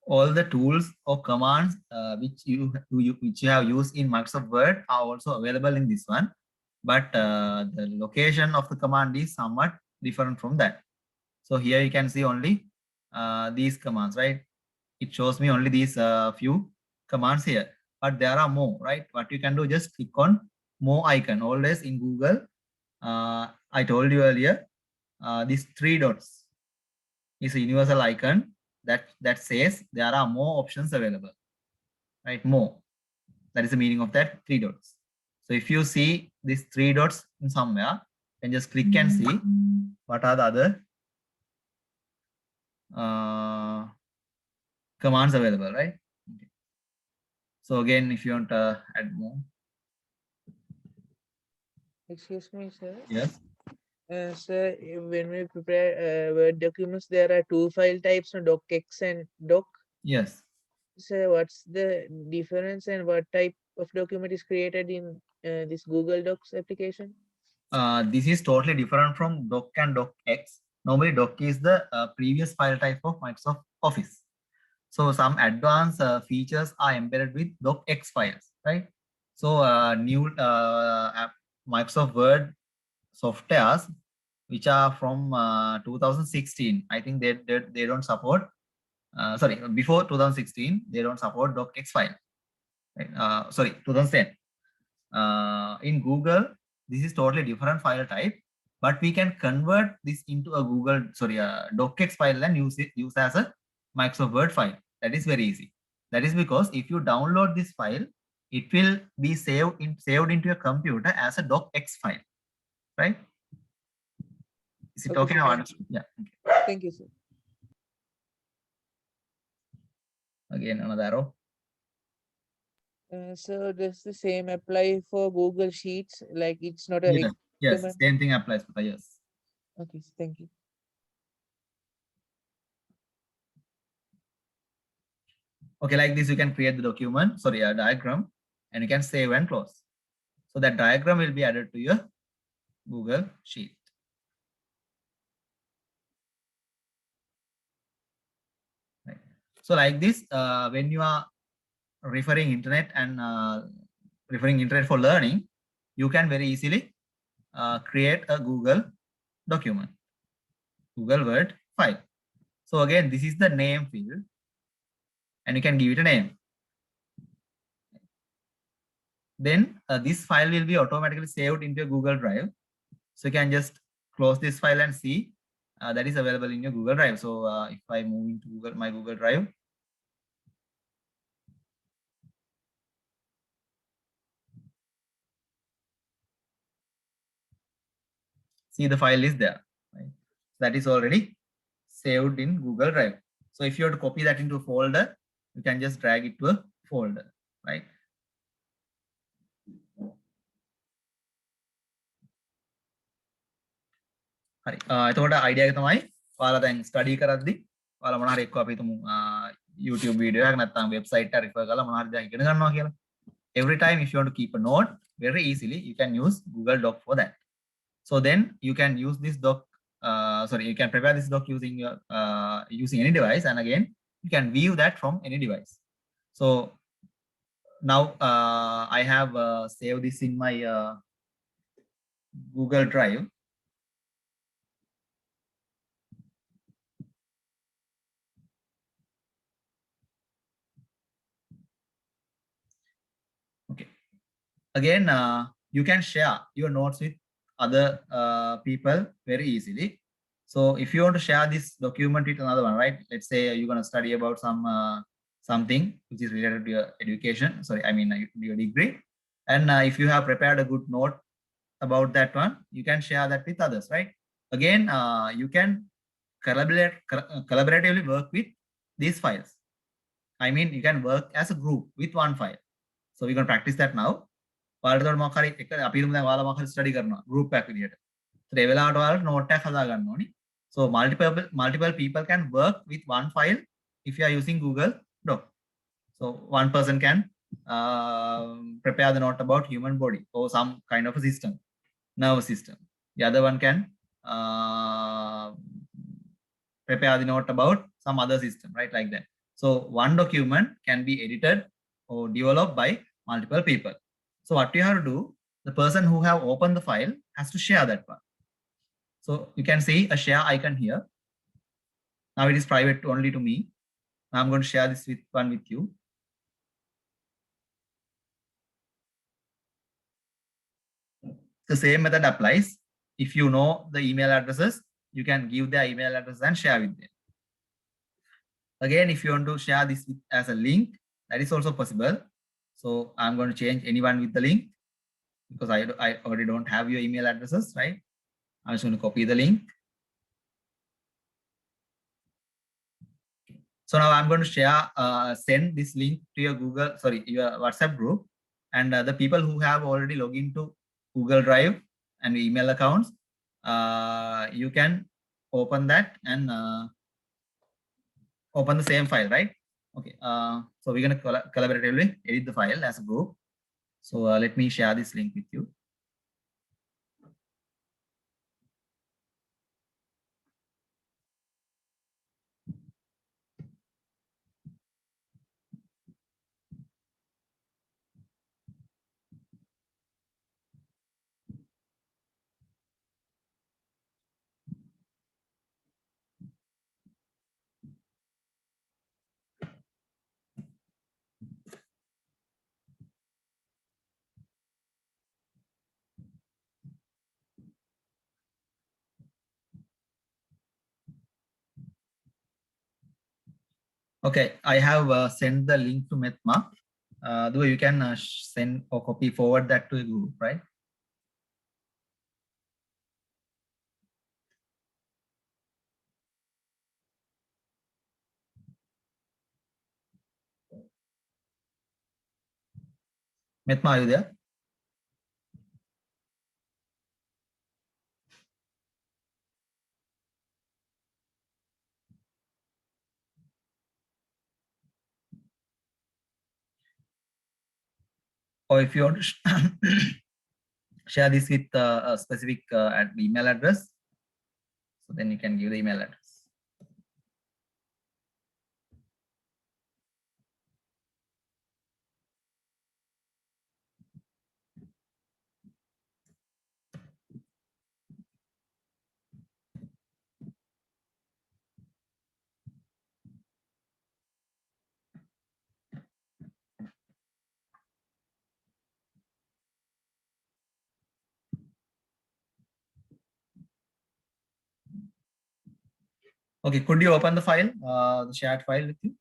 All the tools or commands which you have used in Microsoft Word are also available in this one, but the location of the command is somewhat different from that. So here you can see only these commands, right? It shows me only these few commands here, but there are more, right? What you can do, just click on more icon. Always in Google, I told you earlier, these 3 dots is a universal icon that says there are more options available, right? More. That is the meaning of that 3 dots. So if you see these 3 dots in somewhere, then just click and see what are the other commands available, right? Okay. So again, if you want to add more.
Excuse me, sir.
Yes.
Sir, when we prepare Word documents, there are 2 file types, docx and doc.
Yes.
So what's the difference and what type of document is created in this Google Docs application?
This is totally different from doc and docx. Normally, doc is the previous file type of Microsoft Office. So some advanced features are embedded with docx files, right? So new Microsoft Word softwares, which are from 2016, I think they don't support. Sorry, before 2016, they don't support docx file. Right? Sorry, 2010. In Google, this is totally different file type, but we can convert this into a docx file and use as a Microsoft Word file. That is very easy. That is because if you download this file, it will be saved into your computer as a docx file, right? Is it okay now? Yeah. Okay.
Thank you, sir.
Again, another arrow.
So does the same apply for Google Sheets? Like it's not a
Yes, same thing applies for the yes.
Okay, thank you.
Okay, like this, you can create the document, a diagram, and you can save and close. So that diagram will be added to your Google Sheet. Right. So like this, when you are referring internet for learning, you can very easily create a Google document, Google Word file. So again, this is the name field, and you can give it a name. Then this file will be automatically saved into your Google Drive. So you can just close this file and see that is available in your Google Drive. So if I move into my Google Drive, see the file is there, right? That is already saved in Google Drive. So if you have to copy that into a folder, you can just drag it to a folder, right? හරි. එතකොට idea එක තමයි ඔයාලා දැන් study කරද්දි ඔයාලා මොනවා හරි එක්ක අපි හිතමු YouTube වීඩියෝ එකක් නැත්නම් වෙබ්සයිට් එක රිෆර් කරලා මොනවා හරි දැන් ඉගෙන ගන්නවා කියලා. Every time if you want to keep a note, very easily you can use Google Doc for that. So then you can use this doc, you can prepare this doc using your using any device, and again you can view that from any device. So now I have saved this in my Google Drive. Okay. Again, you can share your notes with other people very easily. So if you want to share this document with another one, right? Let's say you're going to study about something which is related to your education. Sorry, I mean your degree. And if you have prepared a good note about that one, you can share that with others, right? Again, you can collaboratively work with these files. I mean, you can work as a group with one file. So we're going to practice that now. ඔයාලට මොකක් හරි එක අපි හිතමු දැන් ඔයාලා මොකක් හරි ස්ටඩි කරනවා group එකක් විදියට. ඒ වෙලාවට ඔයාලට note එකක් හදා ගන්න ඕනි. So multiple people can work with one file if you are using Google Doc. So one person can prepare the note about human body or some kind of a system, nervous system. The other one can prepare the note about some other system, right? Like that. So one document can be edited or developed by multiple people. So what you have to do, the person who have opened the file has to share that one. So you can see a share icon here. Now it is private only to me. Now I'm going to share this with you. The same method applies. If you know the email addresses, you can give their email address and share with them. Again, if you want to share this as a link, that is also possible. So I'm going to change anyone with the link because I already don't have your email addresses, right? I'm just going to copy the link. So now I'm going to share, send this link to your your WhatsApp group, and the people who have already logged into Google Drive and email accounts, you can open that and open the same file, right? Okay. So we're going to collaboratively edit the file as a group. So let me share this link with you. Okay, I have sent the link to Metma. Though you can send or copy forward that to a group, right? Metma, are you there? Or if you want to share this with a specific email address, so then you can give the email address. Okay, could you open the file, the shared file with you?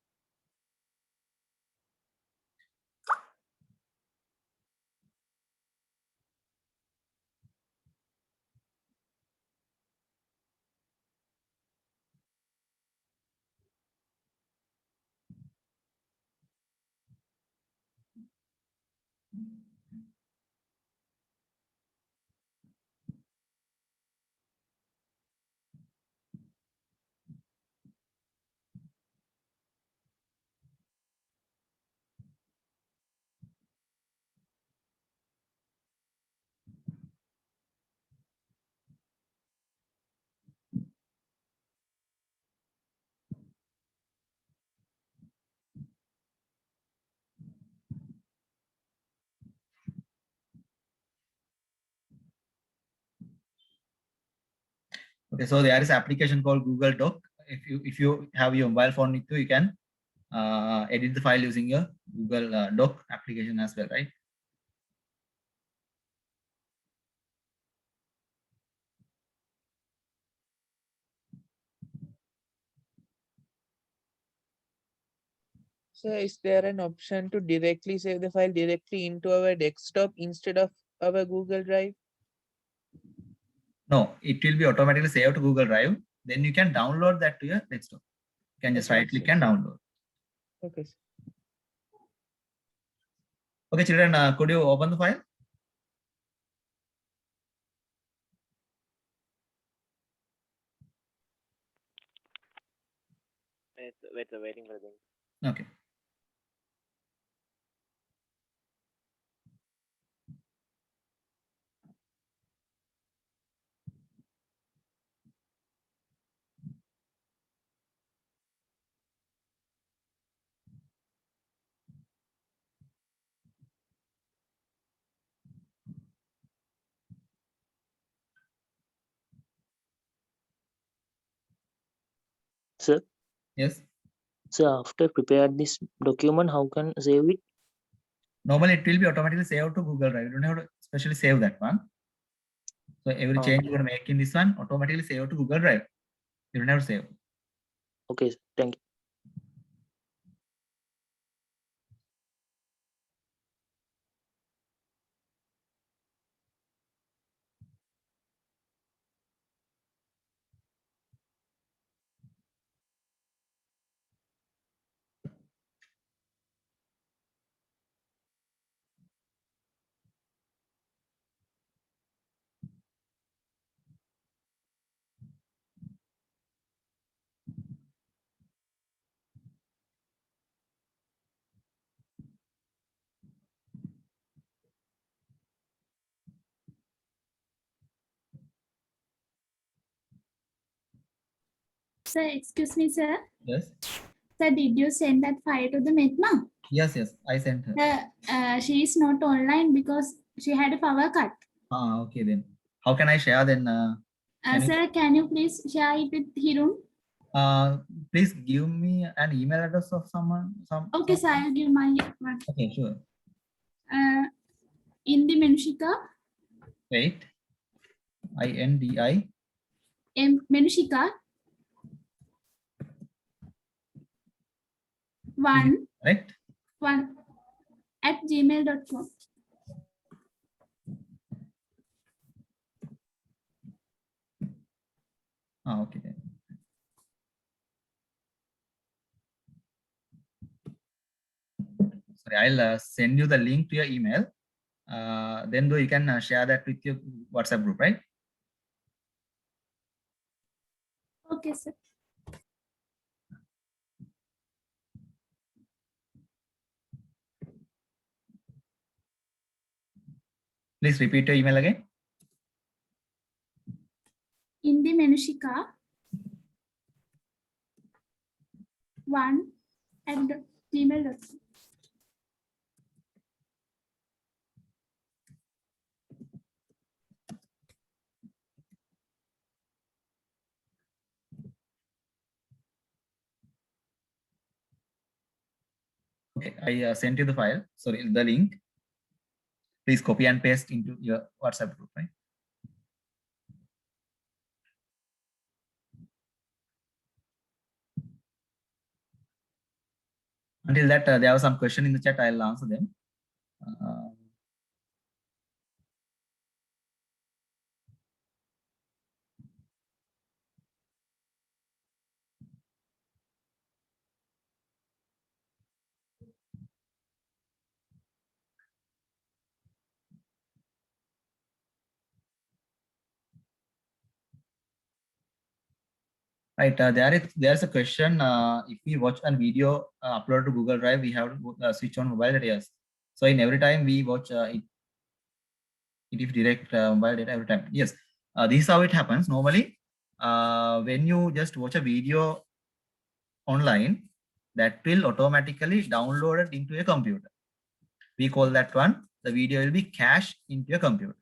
Okay, so there is an application called Google Doc. If you have your mobile phone with you, you can edit the file using your Google Doc application as well, right?
So is there an option to directly save the file directly into our desktop instead of our Google Drive?
No, it will be automatically saved to Google Drive. Then you can download that to your desktop. You can just
Okay,
right click
sure.
and download.
Okay.
Okay, children, could you open the file?
Waiting for the thing.
Okay.
Sir,
Yes.
so after prepared this document, how can save it?
Normally it will be automatically saved to Google Drive. You don't have to specially save that one. So every change you're going to make in this one automatically save to Google Drive. You don't have to save.
Okay, sir. Thank you.
Sir, excuse me, sir.
Yes.
Sir, did you send that file to the Metma?
Yes, I sent her.
She is not online because she had a power cut.
Okay then. How can I share then?
Sir, can you please share it with Hirun?
Please give me an email address of someone.
Okay, sir, I'll give my one.
Okay, sure.
Indi Menushika.
Wait. INDI.
Menushika. 1.
Right.
1 at gmail.com.
Okay then. Sorry, I'll send you the link to your email. Then though you can share that with your WhatsApp group, right?
Okay, sir.
Please repeat your email again.
Indi Menushika 1 at gmail.com.
Okay, I sent you the file. Sorry, the link. Please copy and paste into your WhatsApp group, right? Until that, there was some question in the chat. I'll answer them. Right, there's a question. If we watch a video uploaded to Google Drive, we have to switch on mobile data. Yes. So in every time we watch it is direct mobile data every time. Yes. This is how it happens. Normally, when you just watch a video online, that will automatically download it into a computer. We call that one, the video will be cached into your computer.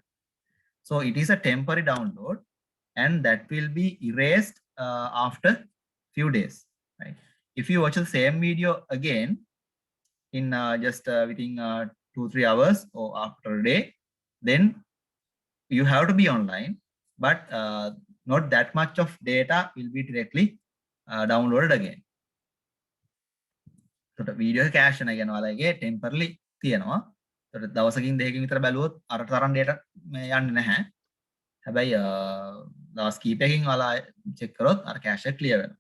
So it is a temporary download and that will be erased after few days, right? If you watch the same video again in just within 2-3 hours or after a day, then you have to be online, but not that much of data will be directly downloaded again. So the video cache again ඔයාලගේ temporarily තියෙනවා. ඒකට දවසකින් දෙකකින් විතර බැලුවොත් අර තරම් data යන්නේ නැහැ. හැබැයි දවස් කීපයකින් ඔයාලා check කරොත් අර cache එක clear වෙනවා.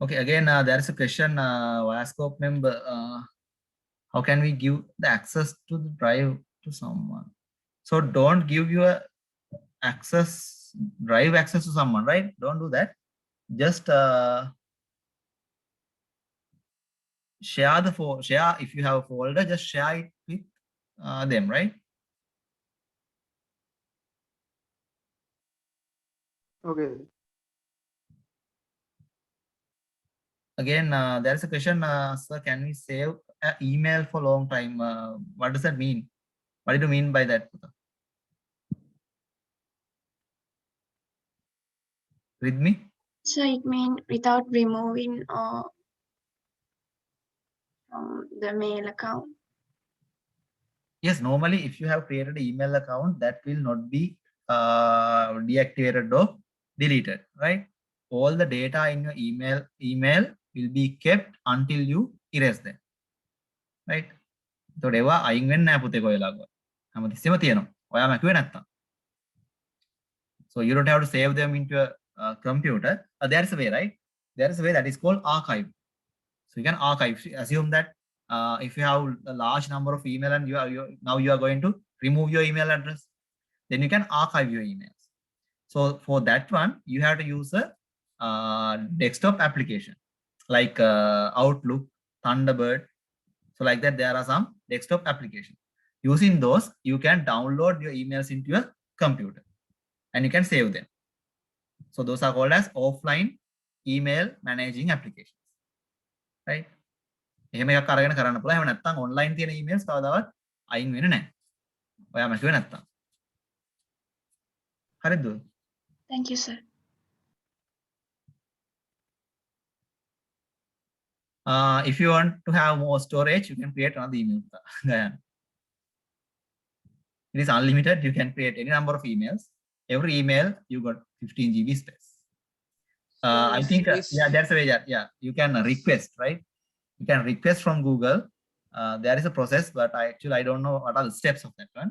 Okay, again, there is a question, Viascope member, how can we give the access to the drive to someone? So don't give your drive access to someone, right? Don't do that. Just share if you have a folder, just share it with them, right?
Okay.
Again, there is a question, sir, can we save an email for long time? What does that mean? What do you mean by that? With me?
So it means without removing from the mail account.
Yes, normally if you have created an email account, that will not be deactivated or deleted, right? All the data in your email will be kept until you erase them, right? So ඒවා අයින් වෙන්නේ නැහැ පුතේ කොහෙලාවත්. හැමතිස්සෙම තියෙනවා. ඔයා මැකුවේ නැත්තම්. So you don't have to save them into a computer. There is a way, right? There is a way that is called archive. So you can archive. Assume that if you have a large number of email and now you are going to remove your email address, then you can archive your emails. So for that one, you have to use a desktop application like Outlook, Thunderbird. So like that, there are some desktop applications. Using those, you can download your emails into your computer and you can save them. So those are called as offline email managing applications, right? එහෙම එකක් අරගෙන කරන්න පුළුවන්. එහෙම නැත්නම් online තියෙන emails කවදාවත් අයින් වෙන්නේ නැහැ. ඔයා මැකුවේ නැත්නම්. හරිද?
Thank you, sir.
If you want to have more storage, you can create another email. It is unlimited. You can create any number of emails. Every email you got 15 GB space. I think yeah, that's a way. Yeah, you can request, right? You can request from Google. There is a process, but I don't know what are the steps of that one.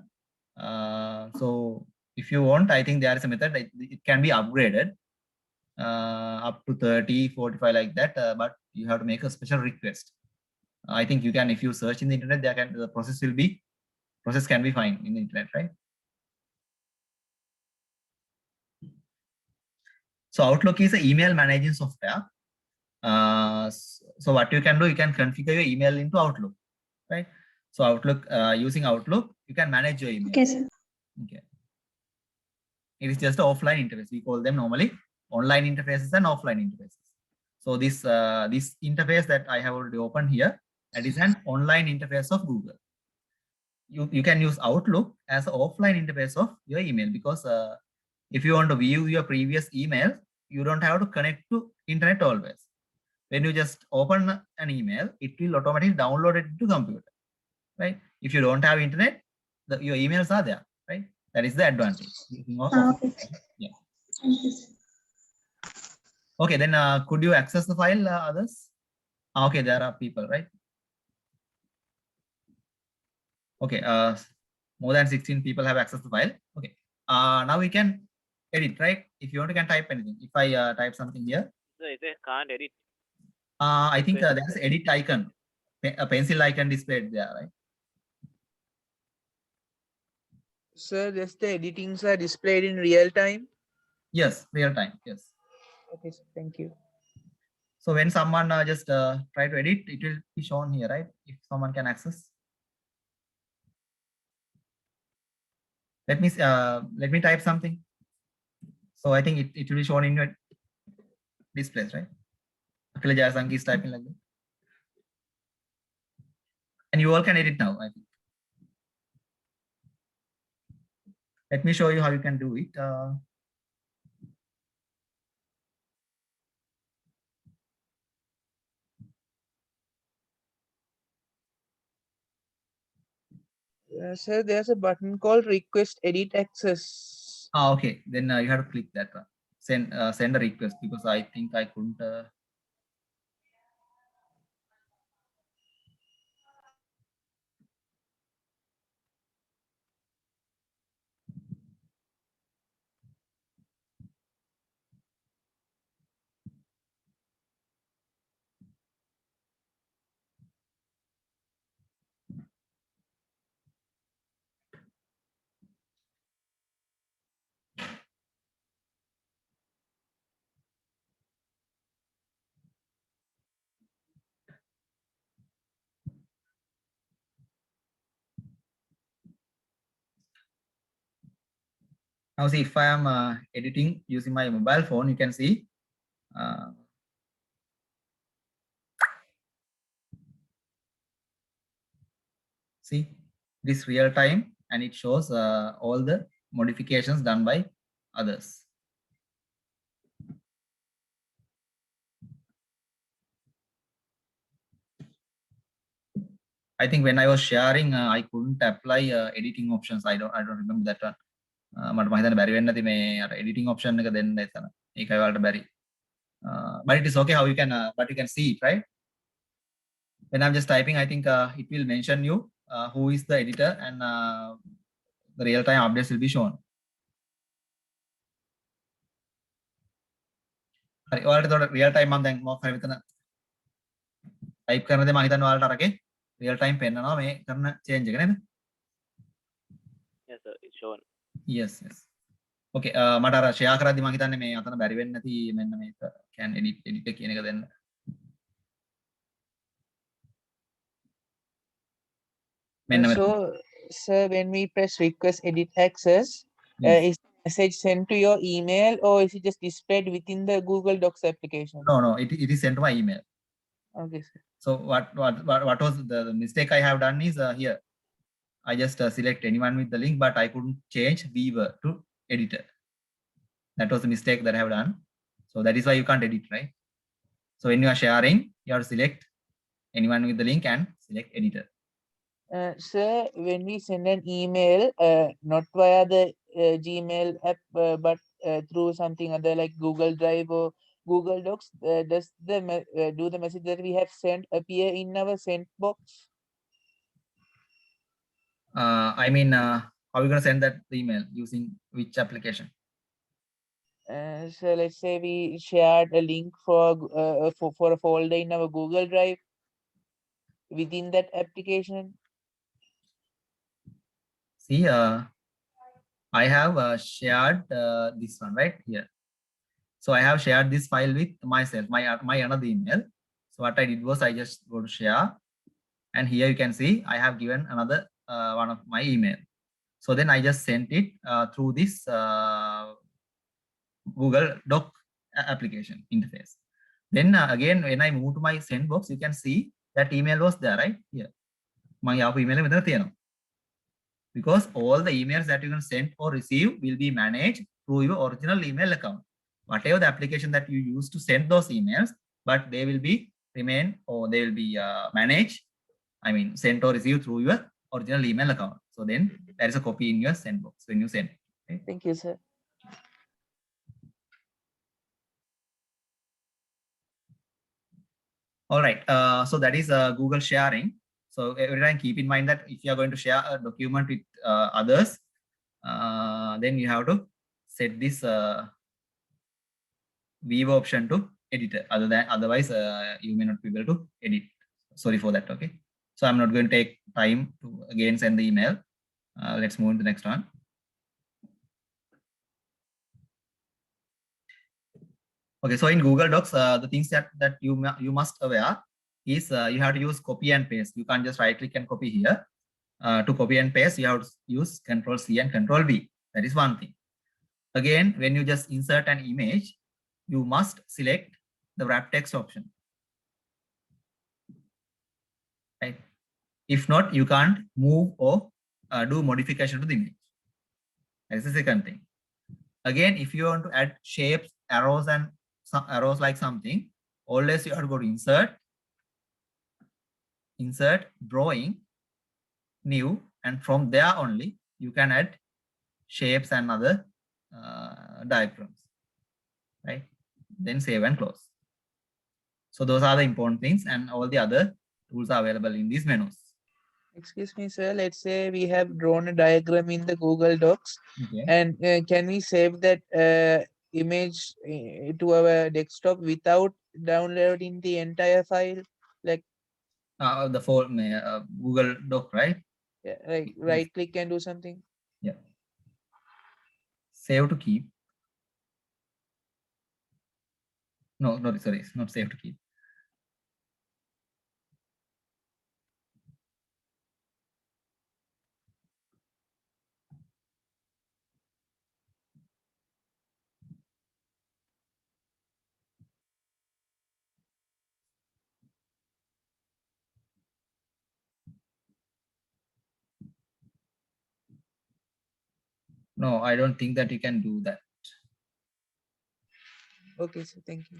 So if you want, I think there is a method. It can be upgraded up to 30, 45 like that. But you have to make a special request. I think you can, if you search in the internet, the process can be fine in the internet, right? So Outlook is an email managing software. So what you can do, you can configure your email into Outlook, right? So Outlook, using Outlook, you can manage your email.
Okay, sir.
Okay. It is just an offline interface. We call them normally online interfaces and offline interfaces. So this interface that I have already opened here, that is an online interface of Google. You can use Outlook as an offline interface of your email, because if you want to view your previous email, you don't have to connect to internet always. When you just open an email, it will automatically download it to computer, right? If you don't have internet, your emails are there, right? That is the advantage.
Okay.
Yeah.
Thank you, sir.
Okay, then could you access the file, others? Okay, there are people, right? Okay, more than 16 people have accessed the file. Okay, now we can edit, right? If you want, you can type anything. If I type something here.
So it can't edit.
I think there's edit icon, a pencil icon displayed there, right?
Sir, just the editings are displayed in real time?
Yes, real time, yes.
Okay, sir, thank you.
So when someone just try to edit, it will be shown here, right? If someone can access. Let me type something. So I think it will be shown in your displays, right? Akhila Jayasanki is typing like that. And you all can edit now, I think. Let me show you how you can do it.
Sir, there's a button called request edit access.
Okay, then you have to click that one. Send a request, because I think I couldn't. Now see, if I am editing using my mobile phone, you can see It is real time and it shows all the modifications done by others. I think when I was sharing, I couldn't apply editing options. I don't remember that one. මට මම හිතන්නේ බැරි වෙන්න ඇති මේ අර editing option එක දෙන්න එතන. ඒකයි ඔයාලට බැරි. But it is okay how you can but you can see it, right? When I'm just typing, I think it will mention you who is the editor and the real time updates will be shown. හරි ඔයාලට ඒතකොට real time මම දැන් මොකක් හරි මෙතන type කරන දේ මම හිතන්නේ ඔයාලට අරගේ real time පෙන්නනවා මේ කරන change එක නේද?
Yes, sir. It's shown.
Yes, yes. Okay, මට අර share කරද්දි මම හිතන්නේ මේ අතන බැරි වෙන්නේ නැති මෙන්න මේක can edit කියන එක දෙන්න.
So, sir, when we press request edit access,
Yes.
is the message sent to your email or is it just displayed within the Google Docs application?
No, it is sent to my email.
Okay, sir.
So what was the mistake I have done is here. I just select anyone with the link, but I couldn't change viewer to editor. That was the mistake that I have done. So that is why you can't edit, right? So when you are sharing, you have to select anyone with the link and select editor.
Sir, when we send an email, not via the Gmail app, but through something other like Google Drive or Google Docs, does do the message that we have sent appear in our sent box?
I mean, how are you going to send that email using which application?
So let's say we shared a link for a folder in our Google Drive within that application.
See, I have shared this one right here. So I have shared this file with myself, my another email. So what I did was I just go to share, and here you can see I have given another one of my email. So then I just sent it through this Google Doc application interface. Then again, when I move to my send box, you can see that email was there right here. My email එක මෙතන තියෙනවා. Because all the emails that you can send or receive will be managed through your original email account. Whatever the application that you use to send those emails, but they will be they will be managed. I mean, sent or received through your original email account. So then there is a copy in your send box when you send. Okay?
Thank you, sir.
All right. So that is Google sharing. So every time keep in mind that if you are going to share a document with others, then you have to set this view option to editor. Otherwise, you may not be able to edit. Sorry for that. Okay. So I'm not going to take time to again send the email. Let's move to the next one. Okay, so in Google Docs, the things that you must aware is you have to use copy and paste. You can't just right click and copy here. To copy and paste, you have to use Control C and Control V. That is one thing. Again, when you just insert an image, you must select the wrap text option. Right? If not, you can't move or do modification to the image. That is the second thing. Again, if you want to add shapes, arrows, and some arrows like something, always you have to go to insert, drawing, new, and from there only you can add shapes and other diagrams, right? Then save and close. So those are the important things, and all the other tools are available in these menus.
Excuse me, sir. Let's say we have drawn a diagram in the Google Docs,
Okay.
and can we save that image to our desktop without downloading the entire file? Like
The full Google Doc, right?
yeah, like right click and do something.
Yeah. Save to keep. No, sorry, it's not save to keep. No, I don't think that you can do that.
Okay, sir. Thank you.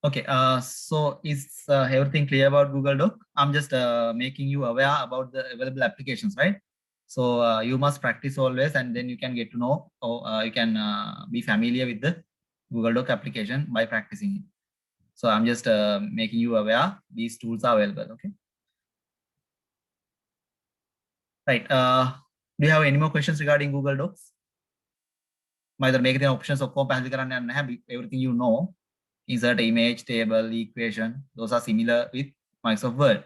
Okay, so is everything clear about Google Doc? I'm just making you aware about the available applications, right? So you must practice always, and then you can get to know, or you can be familiar with the Google Doc application by practicing it. So I'm just making you aware these tools are available. Okay. Right. Do you have any more questions regarding Google Docs? Either make the options of everything you know. Insert image, table, equation. Those are similar with Microsoft Word.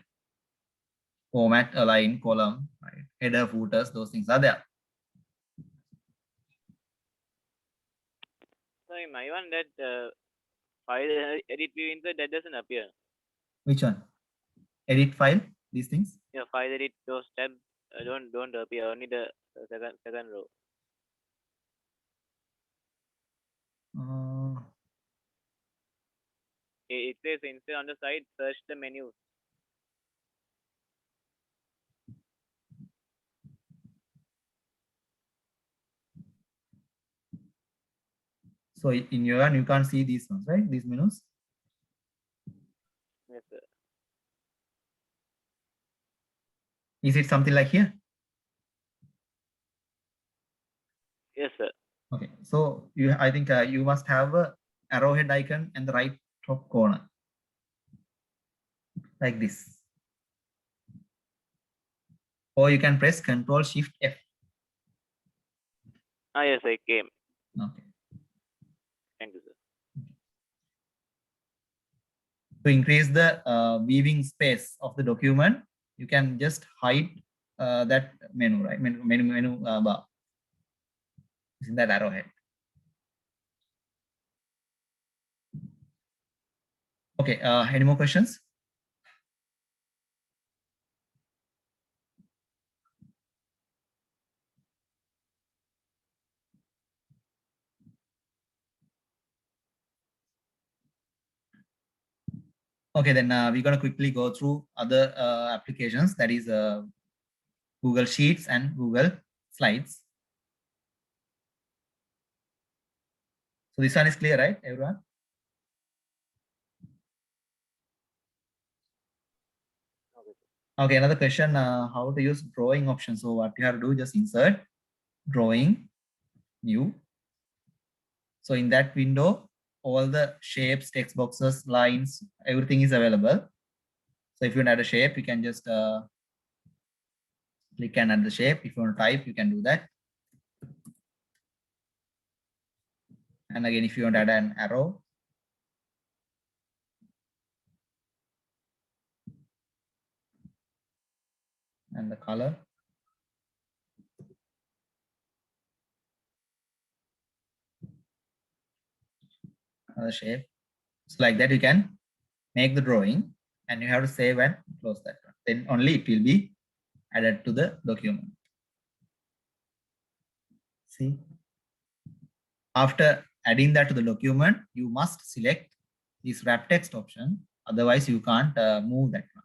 Format, align, column, right? Header, footers, those things are there.
So in my one, that file edit view insert, that doesn't appear.
Which one? Edit file, these things?
Yeah, file edit, those tabs don't appear, only the second row. It says instead on the side, search the menu.
So in your one, you can't see these ones, right? These menus.
Yes, sir.
Is it something like here?
Yes, sir.
Okay. So I think you must have a arrowhead icon in the right top corner, like this. Or you can press Control Shift F.
Ah, yes, I came.
Okay.
Thank you, sir.
To increase the viewing space of the document, you can just hide that menu, right? Menu bar. Using that arrowhead. Okay. Any more questions? Okay, then we're going to quickly go through other applications, that is Google Sheets and Google Slides. So this one is clear, right, everyone? Okay, another question, how to use drawing option. So what you have to do, just insert drawing, new. So in that window, all the shapes, text boxes, lines, everything is available. So if you want to add a shape, you can just click and add the shape. If you want to type, you can do that. And again, if you want to add an arrow, and the color. Another shape. So like that, you can make the drawing and you have to save and close that one. Then only it will be added to the document. See, after adding that to the document, you must select this wrap text option. Otherwise, you can't move that one.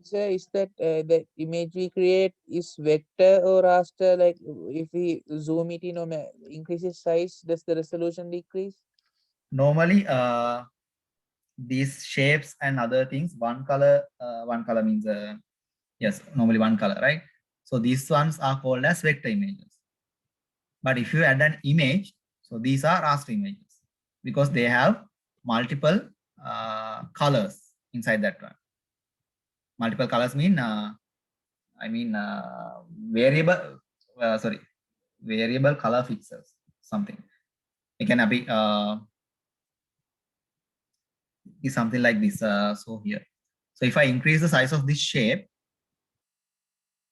Sir, is that the image we create is vector or raster? Like if we zoom it in or increase its size, does the resolution decrease?
Normally, these shapes and other things, one color means yes, normally one color, right? So these ones are called as vector images. But if you add an image, so these are raster images because they have multiple colors inside that one. Multiple colors mean variable color fixes something. It can be is something like this. So here, so if I increase the size of this shape,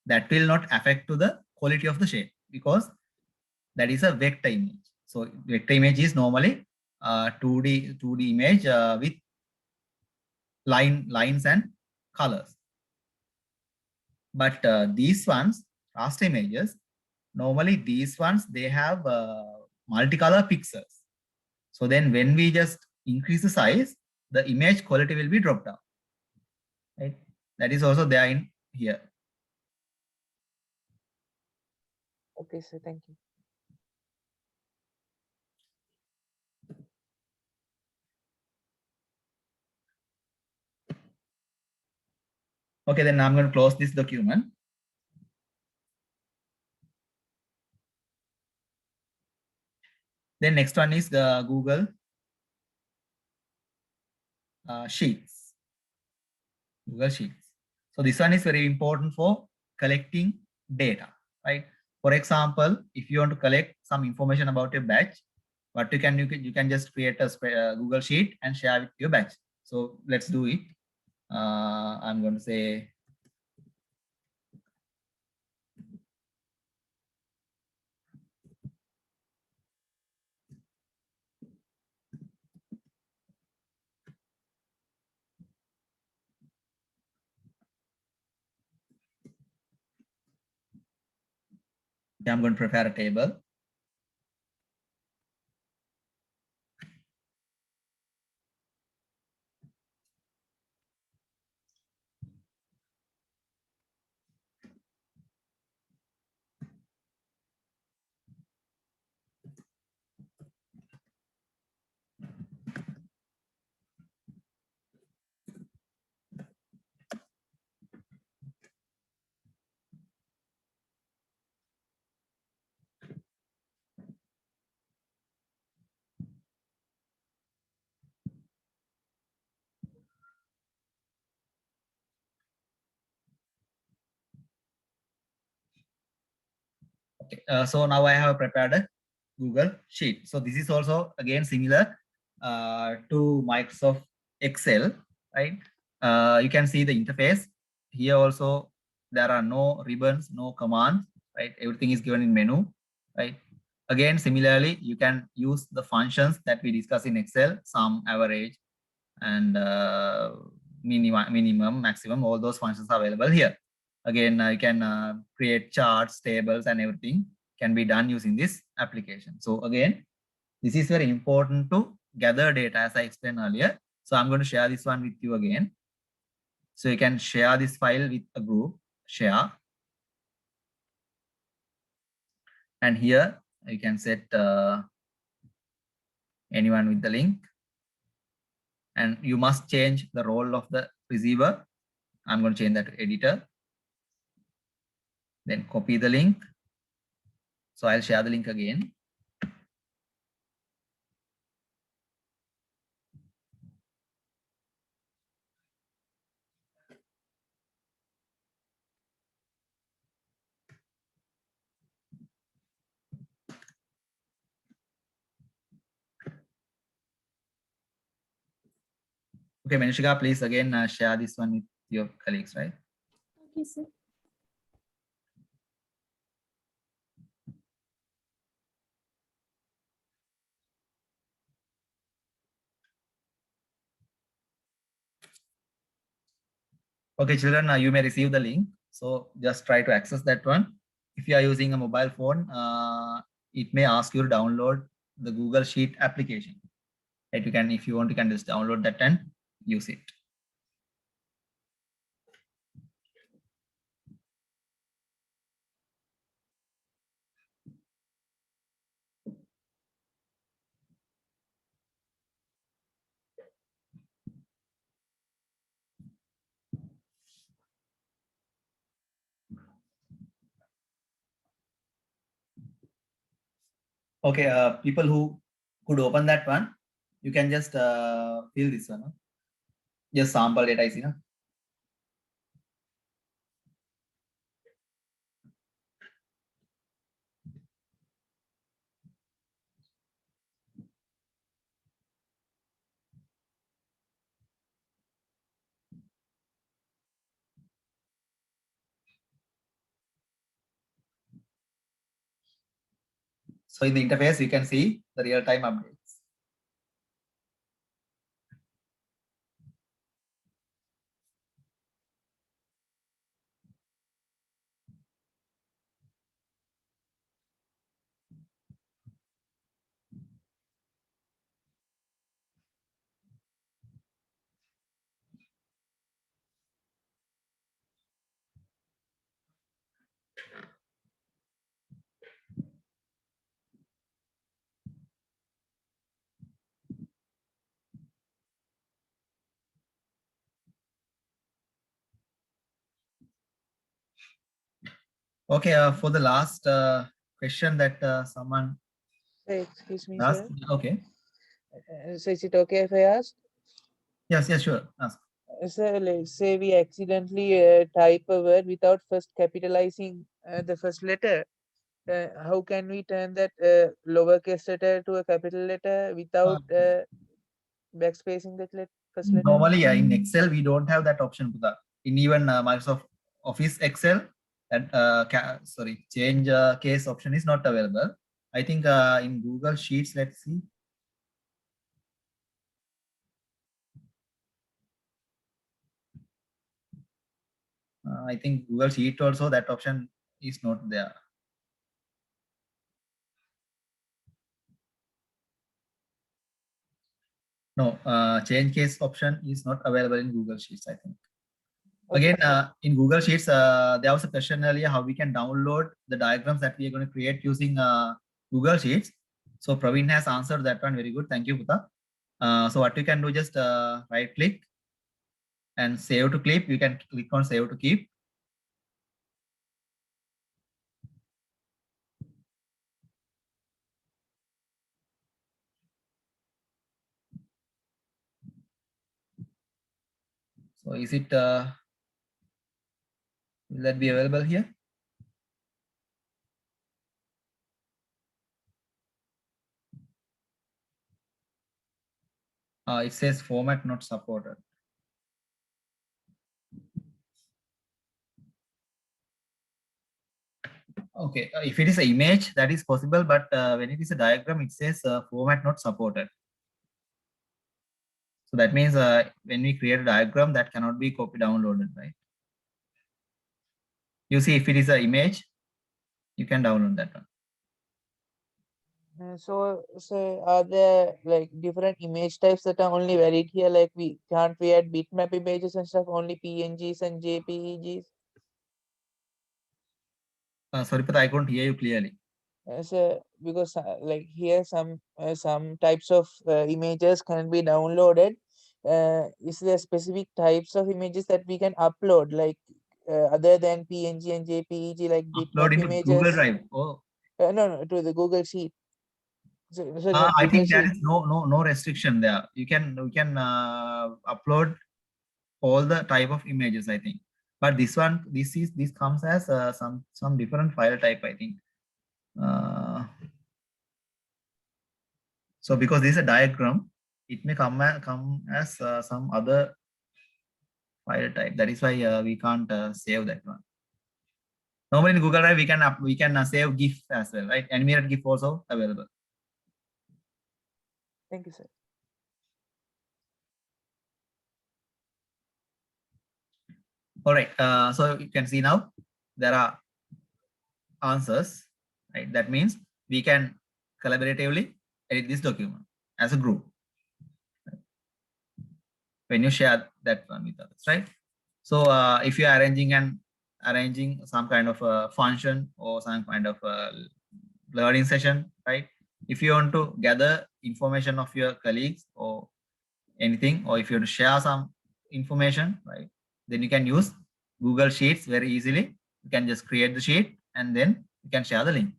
that will not affect to the quality of the shape because that is a vector image. So vector image is normally 2D image with lines and colors. But these ones, raster images, normally these ones, they have multicolor pixels. So then when we just increase the size, the image quality will be dropped down. right? That is also there in here.
Okay, sir. Thank you.
Okay, then I'm going to close this document. Then next one is the Google Sheets. Google Sheets. So this one is very important for collecting data, right? For example, if you want to collect some information about your batch, what you can just create a Google Sheet and share with your batch. So let's do it. I'm going to say I'm going to prepare a table. Okay, so now I have prepared a Google Sheet. So this is also again similar to Microsoft Excel, right? You can see the interface here. Also, there are no ribbons, no commands, right? Everything is given in menu, right? Again, similarly, you can use the functions that we discuss in Excel, sum, average, and minimum, maximum. All those functions are available here. Again, you can create charts, tables, and everything can be done using this application. So again, this is very important to gather data, as I explained earlier. So I'm going to share this one with you again. So you can share this file with a group, share. And here you can set anyone with the link. And you must change the role of the receiver. I'm going to change that to editor. Then copy the link. So I'll share the link again. Okay, Manushika, please again share this one with your colleagues, right?
Okay, sir.
Okay, children, you may receive the link. So just try to access that one. If you are using a mobile phone, it may ask you to download the Google Sheet application. Right? You can, if you want, you can just download that and use it. Okay, people who could open that one, you can just fill this one. Just sample data is enough. So in the interface, you can see the real-time updates. Okay, for the last question that someone
Excuse me,
asked.
sir.
Okay.
So is it okay if I ask?
Yes, yes, sure. Ask.
So let's say we accidentally type a word without first capitalizing the first letter. How can we turn that lowercase letter to a capital letter without backspacing that first letter?
Normally, yeah, in Excel, we don't have that option. Putha. In even Microsoft Office Excel, that change case option is not available. I think in Google Sheets, let's see. I think Google Sheet also that option is not there. No, change case option is not available in Google Sheets, I think.
Okay.
Again, in Google Sheets, there was a question earlier how we can download the diagrams that we are going to create using Google Sheets. So Praveen has answered that one. Very good. Thank you, Putha. So what you can do, just right click and save to clip. You can click on save to keep. So is it, will that be available here? It says format not supported. Okay, if it is an image, that is possible, but when it is a diagram, it says format not supported. So that means when we create a diagram, that cannot be copy downloaded, right? You see, if it is an image, you can download that one.
So are there like different image types that are only valid here? Like we add bitmap images and stuff, only PNGs and JPEGs?
Sorry, but I couldn't hear you clearly.
So because like here some types of images can be downloaded. Is there specific types of images that we can upload, like other than PNG and JPEG, like
Upload
bitmap
into
images?
Google Drive. Oh.
No, to the Google Sheet.
I think there is no restriction there. You can upload all the type of images, I think. But this comes as some different file type, I think. So because this is a diagram, it may come as some other file type. That is why we can't save that one. Normally in Google Drive we can save GIF as well, right? Animated GIF also available.
Thank you, sir.
All right. So you can see now there are answers, right? That means we can collaboratively edit this document as a group when you share that one with others, right? So if you are arranging some kind of a function or some kind of a learning session, right? If you want to gather information of your colleagues or anything, or if you want to share some information, right? Then you can use Google Sheets very easily. You can just create the sheet and then you can share the link.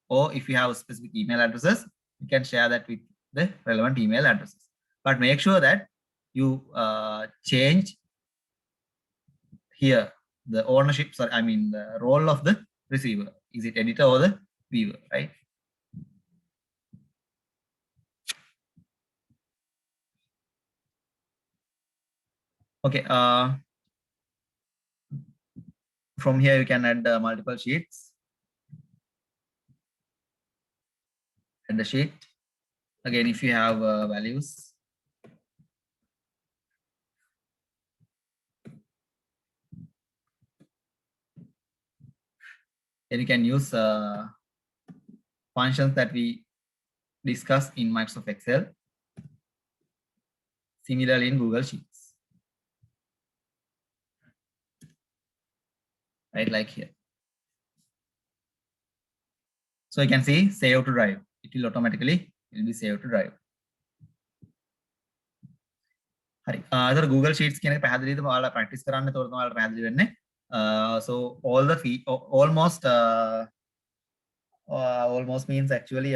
Or if you have specific email addresses, you can share that with the relevant email addresses. But make sure that you change here the ownership, sorry, I mean the role of the receiver. Is it editor or the viewer, right? Okay. From here you can add multiple sheets. Add the sheet. Again, if you have values. Then you can use functions that we discussed in Microsoft Excel. Similarly in Google Sheets. Right, like here. So you can see save to drive. It will automatically be saved to drive. හරි. Google Sheets කියන එක පැහැදිලිද ඔයාලා practice කරන්න තොරතුරු ඔයාලා පැහැදිලි වෙන්නේ. So all the almost almost means actually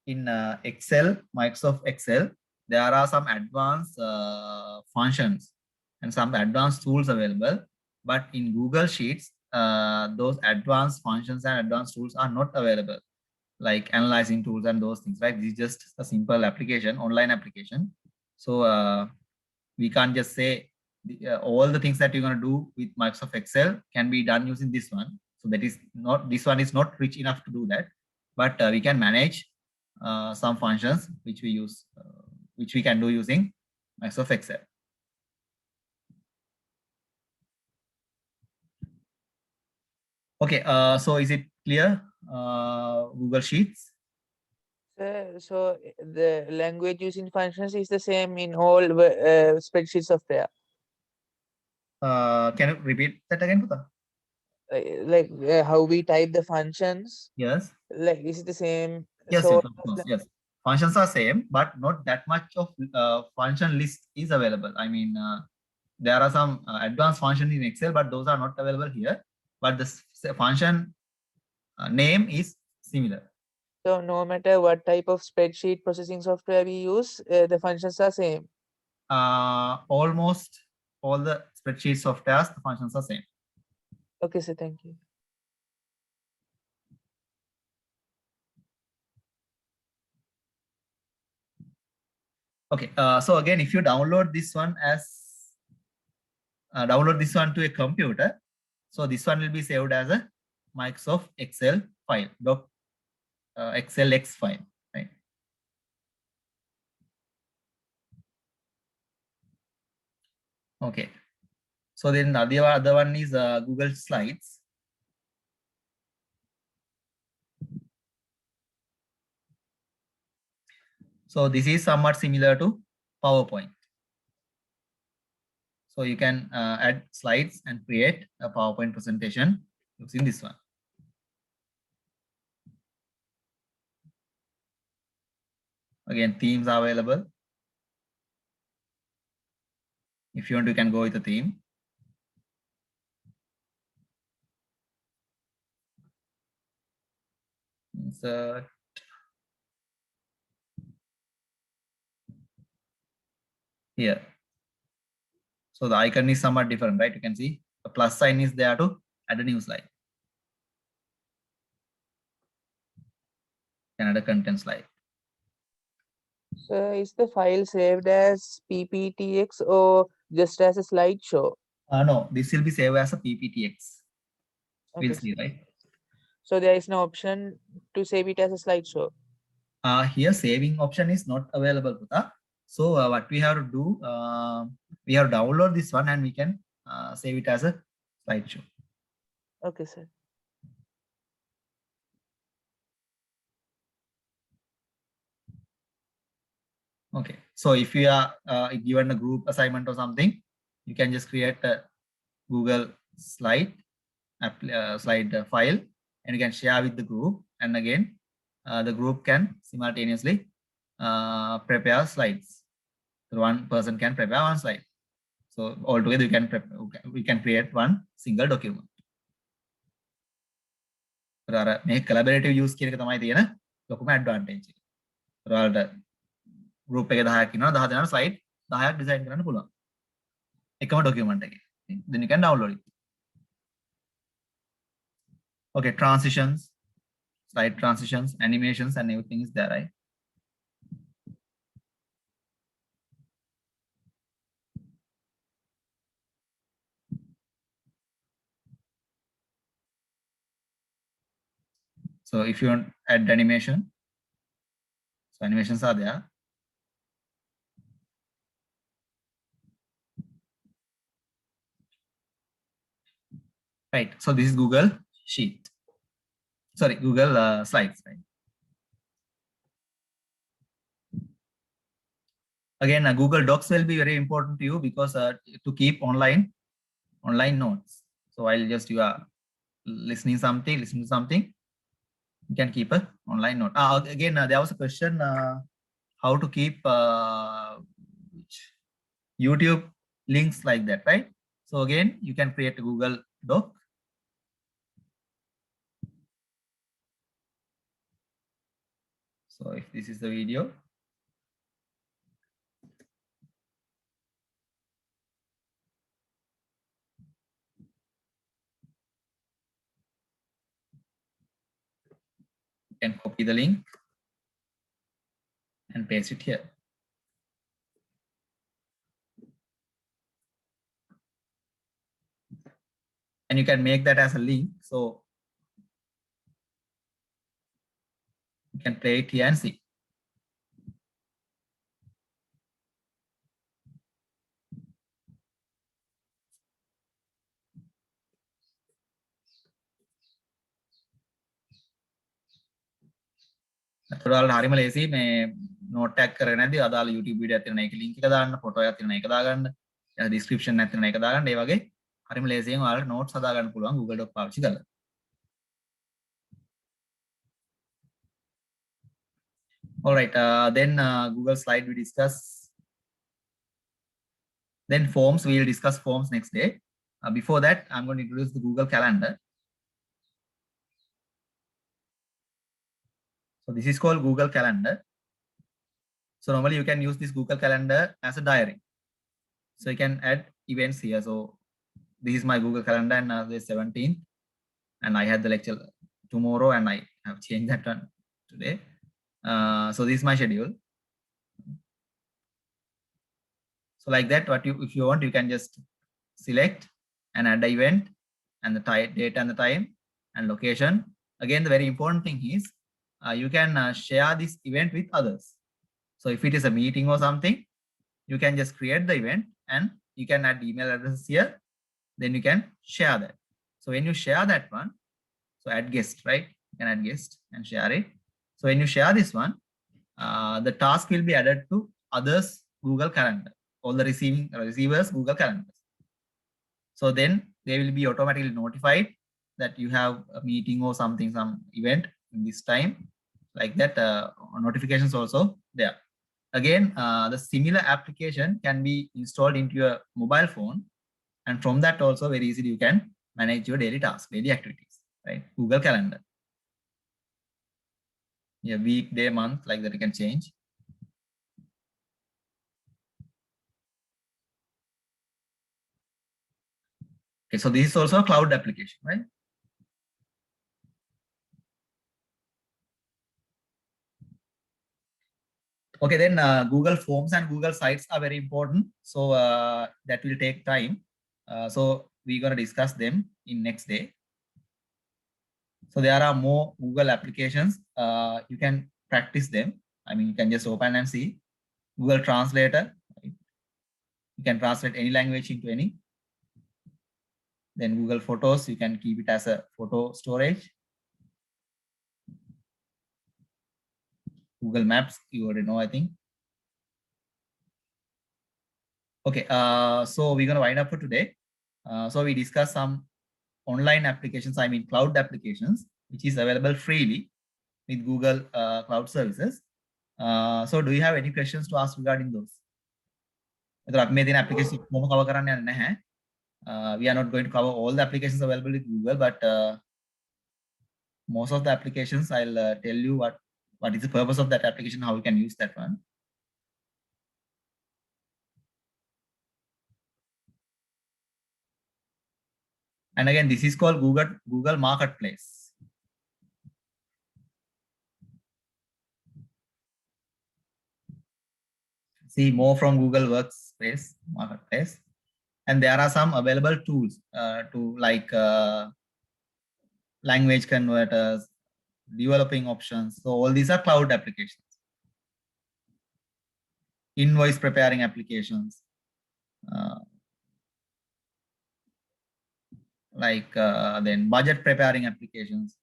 in Excel, Microsoft Excel, there are some advanced functions and some advanced tools available. But in Google Sheets, those advanced functions and advanced tools are not available, like analyzing tools and those things, right? This is just a simple application, online application. So we can't just say all the things that you're going to do with Microsoft Excel can be done using this one. So that is not, this one is not rich enough to do that, but we can manage some functions which we use, which we can do using Microsoft Excel. Okay, so is it clear? Google Sheets?
So the language using functions is the same in all spreadsheet software.
Can you repeat that again, Puta?
Like how we type the functions.
Yes.
Like is it the same?
Yes,
So
yes, of course, yes. Functions are same, but not that much of function list is available. I mean, there are some advanced functions in Excel, but those are not available here. But the function name is similar.
So no matter what type of spreadsheet processing software we use, the functions are same.
Almost all the spreadsheet softwares, the functions are same.
Okay, sir, thank you.
Okay, so again, if you download this one as download this one to a computer, so this one will be saved as a Microsoft Excel file, XLX file, right? Okay, so then the other one is Google Slides. So this is somewhat similar to PowerPoint. So you can add slides and create a PowerPoint presentation using this one. Again, themes are available. If you want, you can go with the theme. Insert. Here. So the icon is somewhat different, right? You can see the plus sign is there to add a new slide. You can add a content slide.
So is the file saved as PPTX or just as a slideshow?
No, this will be saved as a PPTX.
Okay.
We'll see, right?
So there is no option to save it as a slideshow.
Here saving option is not available, Puta. So what we have to do, we have to download this one and we can save it as a slideshow.
Okay, sir.
Okay, so if you are given a group assignment or something, you can just create a Google slide file and you can share with the group, and again the group can simultaneously prepare slides. So one person can prepare one slide. So altogether we can create one single document. Collaborative use කියන එක තමයි තියෙන ලොකුම advantage එක. ඔයාලට group එකේ 10ක් ඉන්නවා 10 දෙනාට slide 10ක් design කරන්න පුළුවන්. එකම document එකේ. Then you can download it. Okay, transitions, slide transitions, animations, and everything is there, right? So if you want to add animation, so animations are there. Right, so this is Google Sheet. Sorry, Google Slides, right? Again, Google Docs will be very important to you because to keep online notes. So while just you are listening to something, you can keep an online note. Again, there was a question, how to keep YouTube links like that, right? So again, you can create a Google Doc. So if this is the video, you can copy the link and paste it here. And you can make that as a link. So you can play it here and see. ඔයාලට හරිම ලේසි මේ note එකක් කරගෙන නැද්දි අදාළ YouTube video එකක් තියෙන එක link එක දාන්න, ෆොටෝ එකක් තියෙන එක දාගන්න, description එකක් තියෙන එක දාගන්න. ඒ වගේ හරිම ලේසියෙන් ඔයාලට notes හදා ගන්න පුළුවන් Google Doc පාවිච්චි කරලා. All right, then Google Slide we discuss. Then forms, we will discuss forms next day. Before that, I'm going to introduce the Google Calendar. So this is called Google Calendar. So normally you can use this Google Calendar as a diary. So you can add events here. So this is my Google Calendar and the 17th, and I had the lecture tomorrow and I have changed that one today. So this is my schedule. So like that, if you want, you can just select and add the event and the date and the time and location. Again, the very important thing is you can share this event with others. So if it is a meeting or something, you can just create the event and you can add email addresses here. Then you can share that. So when you share that one, so add guest, right? You can add guest and share it. So when you share this one, the task will be added to others' Google Calendar, all the receivers' Google Calendars. So then they will be automatically notified that you have a meeting or something, some event in this time, like that. Notifications also there. Again, the similar application can be installed into your mobile phone, and from that also very easily you can manage your daily tasks, daily activities, right? Google Calendar. Yeah, week, day, month, like that you can change. Okay, so this is also a cloud application, right? Okay, then Google Forms and Google Sites are very important. So that will take time. So we're going to discuss them in next day. So there are more Google applications. You can practice them. I mean, you can just open and see. Google Translator. Right? You can translate any language into any. Then Google Photos, you can keep it as a photo storage. Google Maps, you already know, I think. Okay, so we're going to wind up for today. So we discussed some online applications, I mean cloud applications, which is available freely with Google Cloud Services. So do you have any questions to ask regarding those? Applications, we are not going to cover all the applications available with Google, but most of the applications, I'll tell you what is the purpose of that application, how you can use that one. And again, this is called Google Marketplace. See more from Google Workspace Marketplace. And there are some available tools to like language converters, developing options. So all these are cloud applications. Invoice preparing applications. Then budget preparing applications.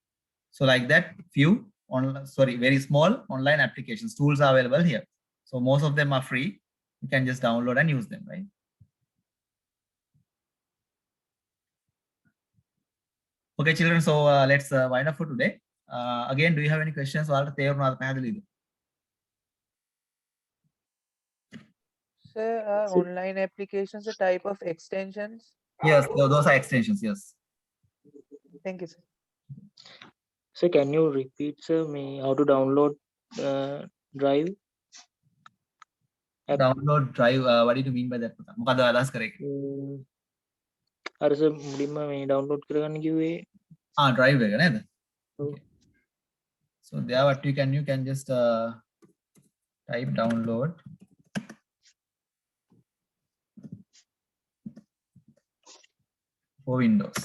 So like that, few very small online applications, tools are available here. So most of them are free. You can just download and use them, right? Okay, children, so let's wind up for today. Again, do you have any questions?
Sir, are online applications a type of extensions?
Yes, those are extensions. Yes.
Thank you, sir.
So can you repeat, sir, me how to download Drive app?
Download Drive. What did you mean by that? මොකද අදහස් කරේ?
අර sir මුලින්ම මේ download කරගන්න කිව්වේ.
Drive එක නේද?
ඔව්.
Okay. So there what you can just type download for Windows.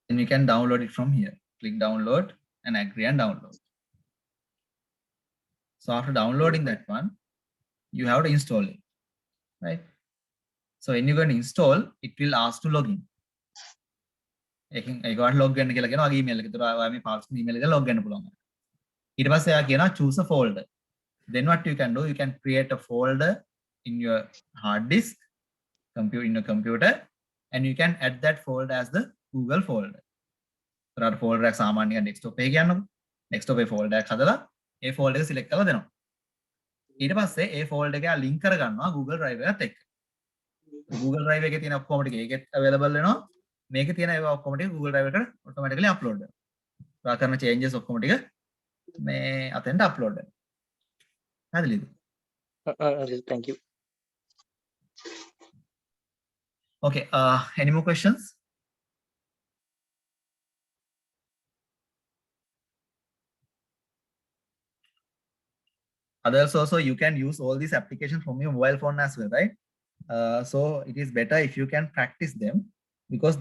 And you can download it from here. Click download and agree and download. So after downloading that one, you have to install it, right? So when you're going to install, it will ask to log in. ඒකට log වෙන්න කියලා කියනවා email එක. ඒතර ඔයා මේ password email එක log වෙන්න පුළුවන්. ඊට පස්සේ එයා කියනවා choose a folder. Then what you can do, you can create a folder in your hard disk, in your computer, and you can add that folder as the Google folder. ඒතර folder එක සාමාන්‍යයෙන් desktop එකේ කියන්නකො. desktop එකේ folder එකක් හදලා ඒ folder එක select කරලා දෙනවා. ඊට පස්සේ ඒ folder එක link කරගන්නවා Google Drive එකත් එක්ක. Google Drive එකේ තියෙන ඔක්කොම ටික ඒකෙත් available වෙනවා. මේකේ තියෙන ඒවා ඔක්කොම ටික Google Drive එකට automatically upload වෙනවා. ඔයා කරන changes ඔක්කොම ටික මේ අතෙන්ට upload වෙනවා. හරිද?
Thank you.
Okay, any more questions? Others also, you can use all these applications from your mobile phone as well, right? So it is better if you can practice them, because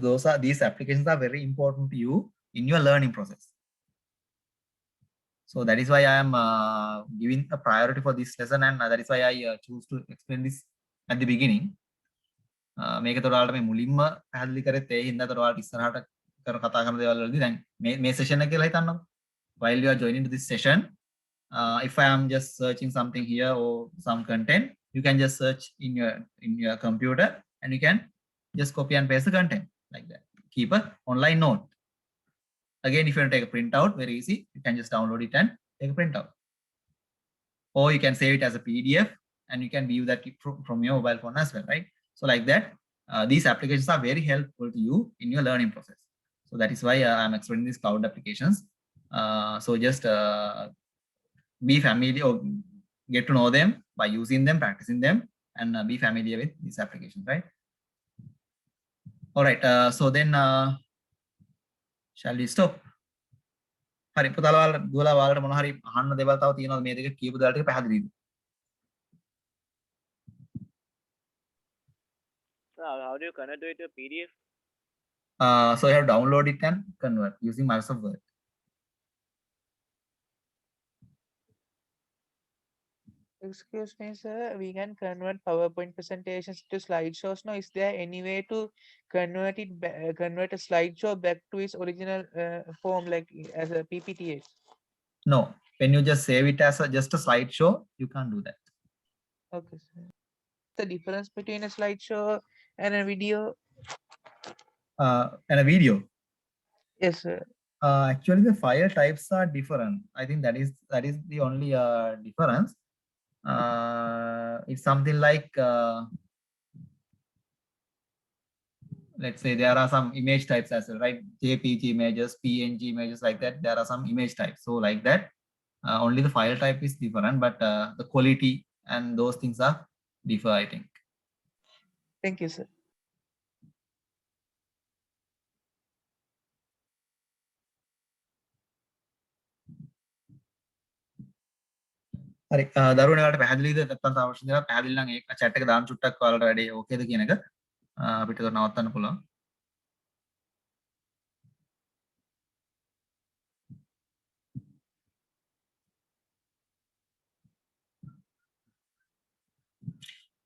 these applications are very important to you in your learning process. So that is why I am giving a priority for this lesson, and that is why I choose to explain this at the beginning. මේක තොරාලට මේ මුලින්ම පැහැදිලි කරෙත් ඒ හින්දා තොරාලට ඉස්සරහට කතා කරන දේවල් වලදී දැන් මේ session එක කියලා හිතන්නකො. While you are joining to this session, if I am just searching something here or some content, you can just search in your computer and you can just copy and paste the content like that. Keep a online note. Again, if you want to take a printout, very easy. You can just download it and take a printout. Or you can save it as a PDF and you can view that from your mobile phone as well, right? So like that, these applications are very helpful to you in your learning process. So that is why I'm explaining these cloud applications. So just be familiar or get to know them by using them, practicing them, and be familiar with these applications, right? All right, so then shall we stop? හරි පුතාලා දුවලා ඔයාලට මොන හරි අහන්න දේවල් තව තියෙනවද මේ දෙක කියපු දේවල් ටික පැහැදිලිද?
So how do you convert it to a PDF?
So you have to download it and convert using Microsoft Word.
Excuse me, sir. We can convert PowerPoint presentations to slideshows. Now, is there any way to convert a slideshow back to its original form, like as a PPT?
No, when you just save it as just a slideshow, you can't do that.
Okay, sir. The difference between a slideshow and a video?
And a video.
Yes, sir.
Actually, the file types are different. I think that is the only difference. It's something like let's say there are some image types as well, right? JPG images, PNG images, like that. There are some image types. So like that, only the file type is different, but the quality and those things are differ, I think.
Thank you, sir.
හරි දරුවනේ ඔයාලට පැහැදිලිද නැත්නම් තව අවශ්‍ය දේවල් පැහැදිලි නම් ඒක chat එක දාන්න චුට්ටක් ඔයාලට වැඩි ඕකේද කියන එක අපිට ඒක නවත්තන්න පුළුවන්.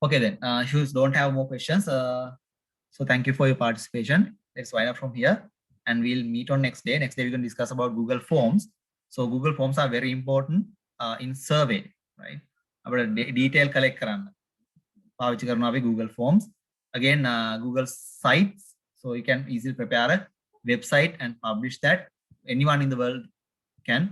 Okay then, if you don't have more questions, so thank you for your participation. Let's wind up from here and we'll meet on next day. Next day we're going to discuss about Google Forms. So Google Forms are very important in survey, right? About detail collect කරන්න පාවිච්චි කරනවා අපි Google Forms. Again, Google Sites, so you can easily prepare a website and publish that. Anyone in the world can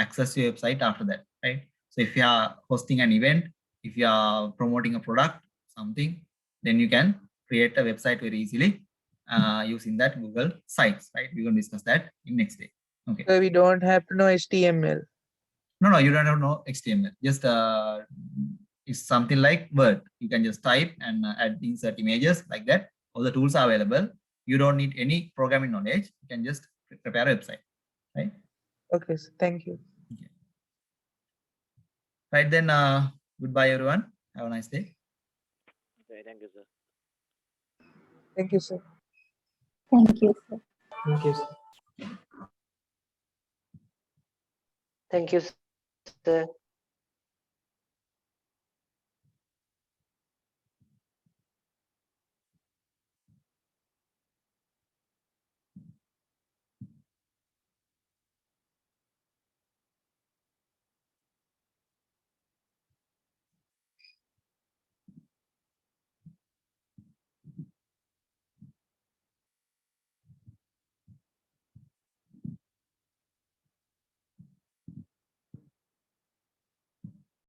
access your website after that, right? So if you are hosting an event if you are promoting a product, something, then you can create a website very easily using that Google Sites, right? We're going to discuss that in next day. Okay.
So we don't have to know HTML.
No, you don't have to know HTML. Just it's something like Word. You can just type and add insert images like that. All the tools are available. You don't need any programming knowledge. You can just prepare a website, right?
Okay, so thank you.
Right then, goodbye everyone. Have a nice day.
Okay, thank you, sir.
Thank you, sir.
Thank you, sir.
Thank you, sir.
Thank you, sir.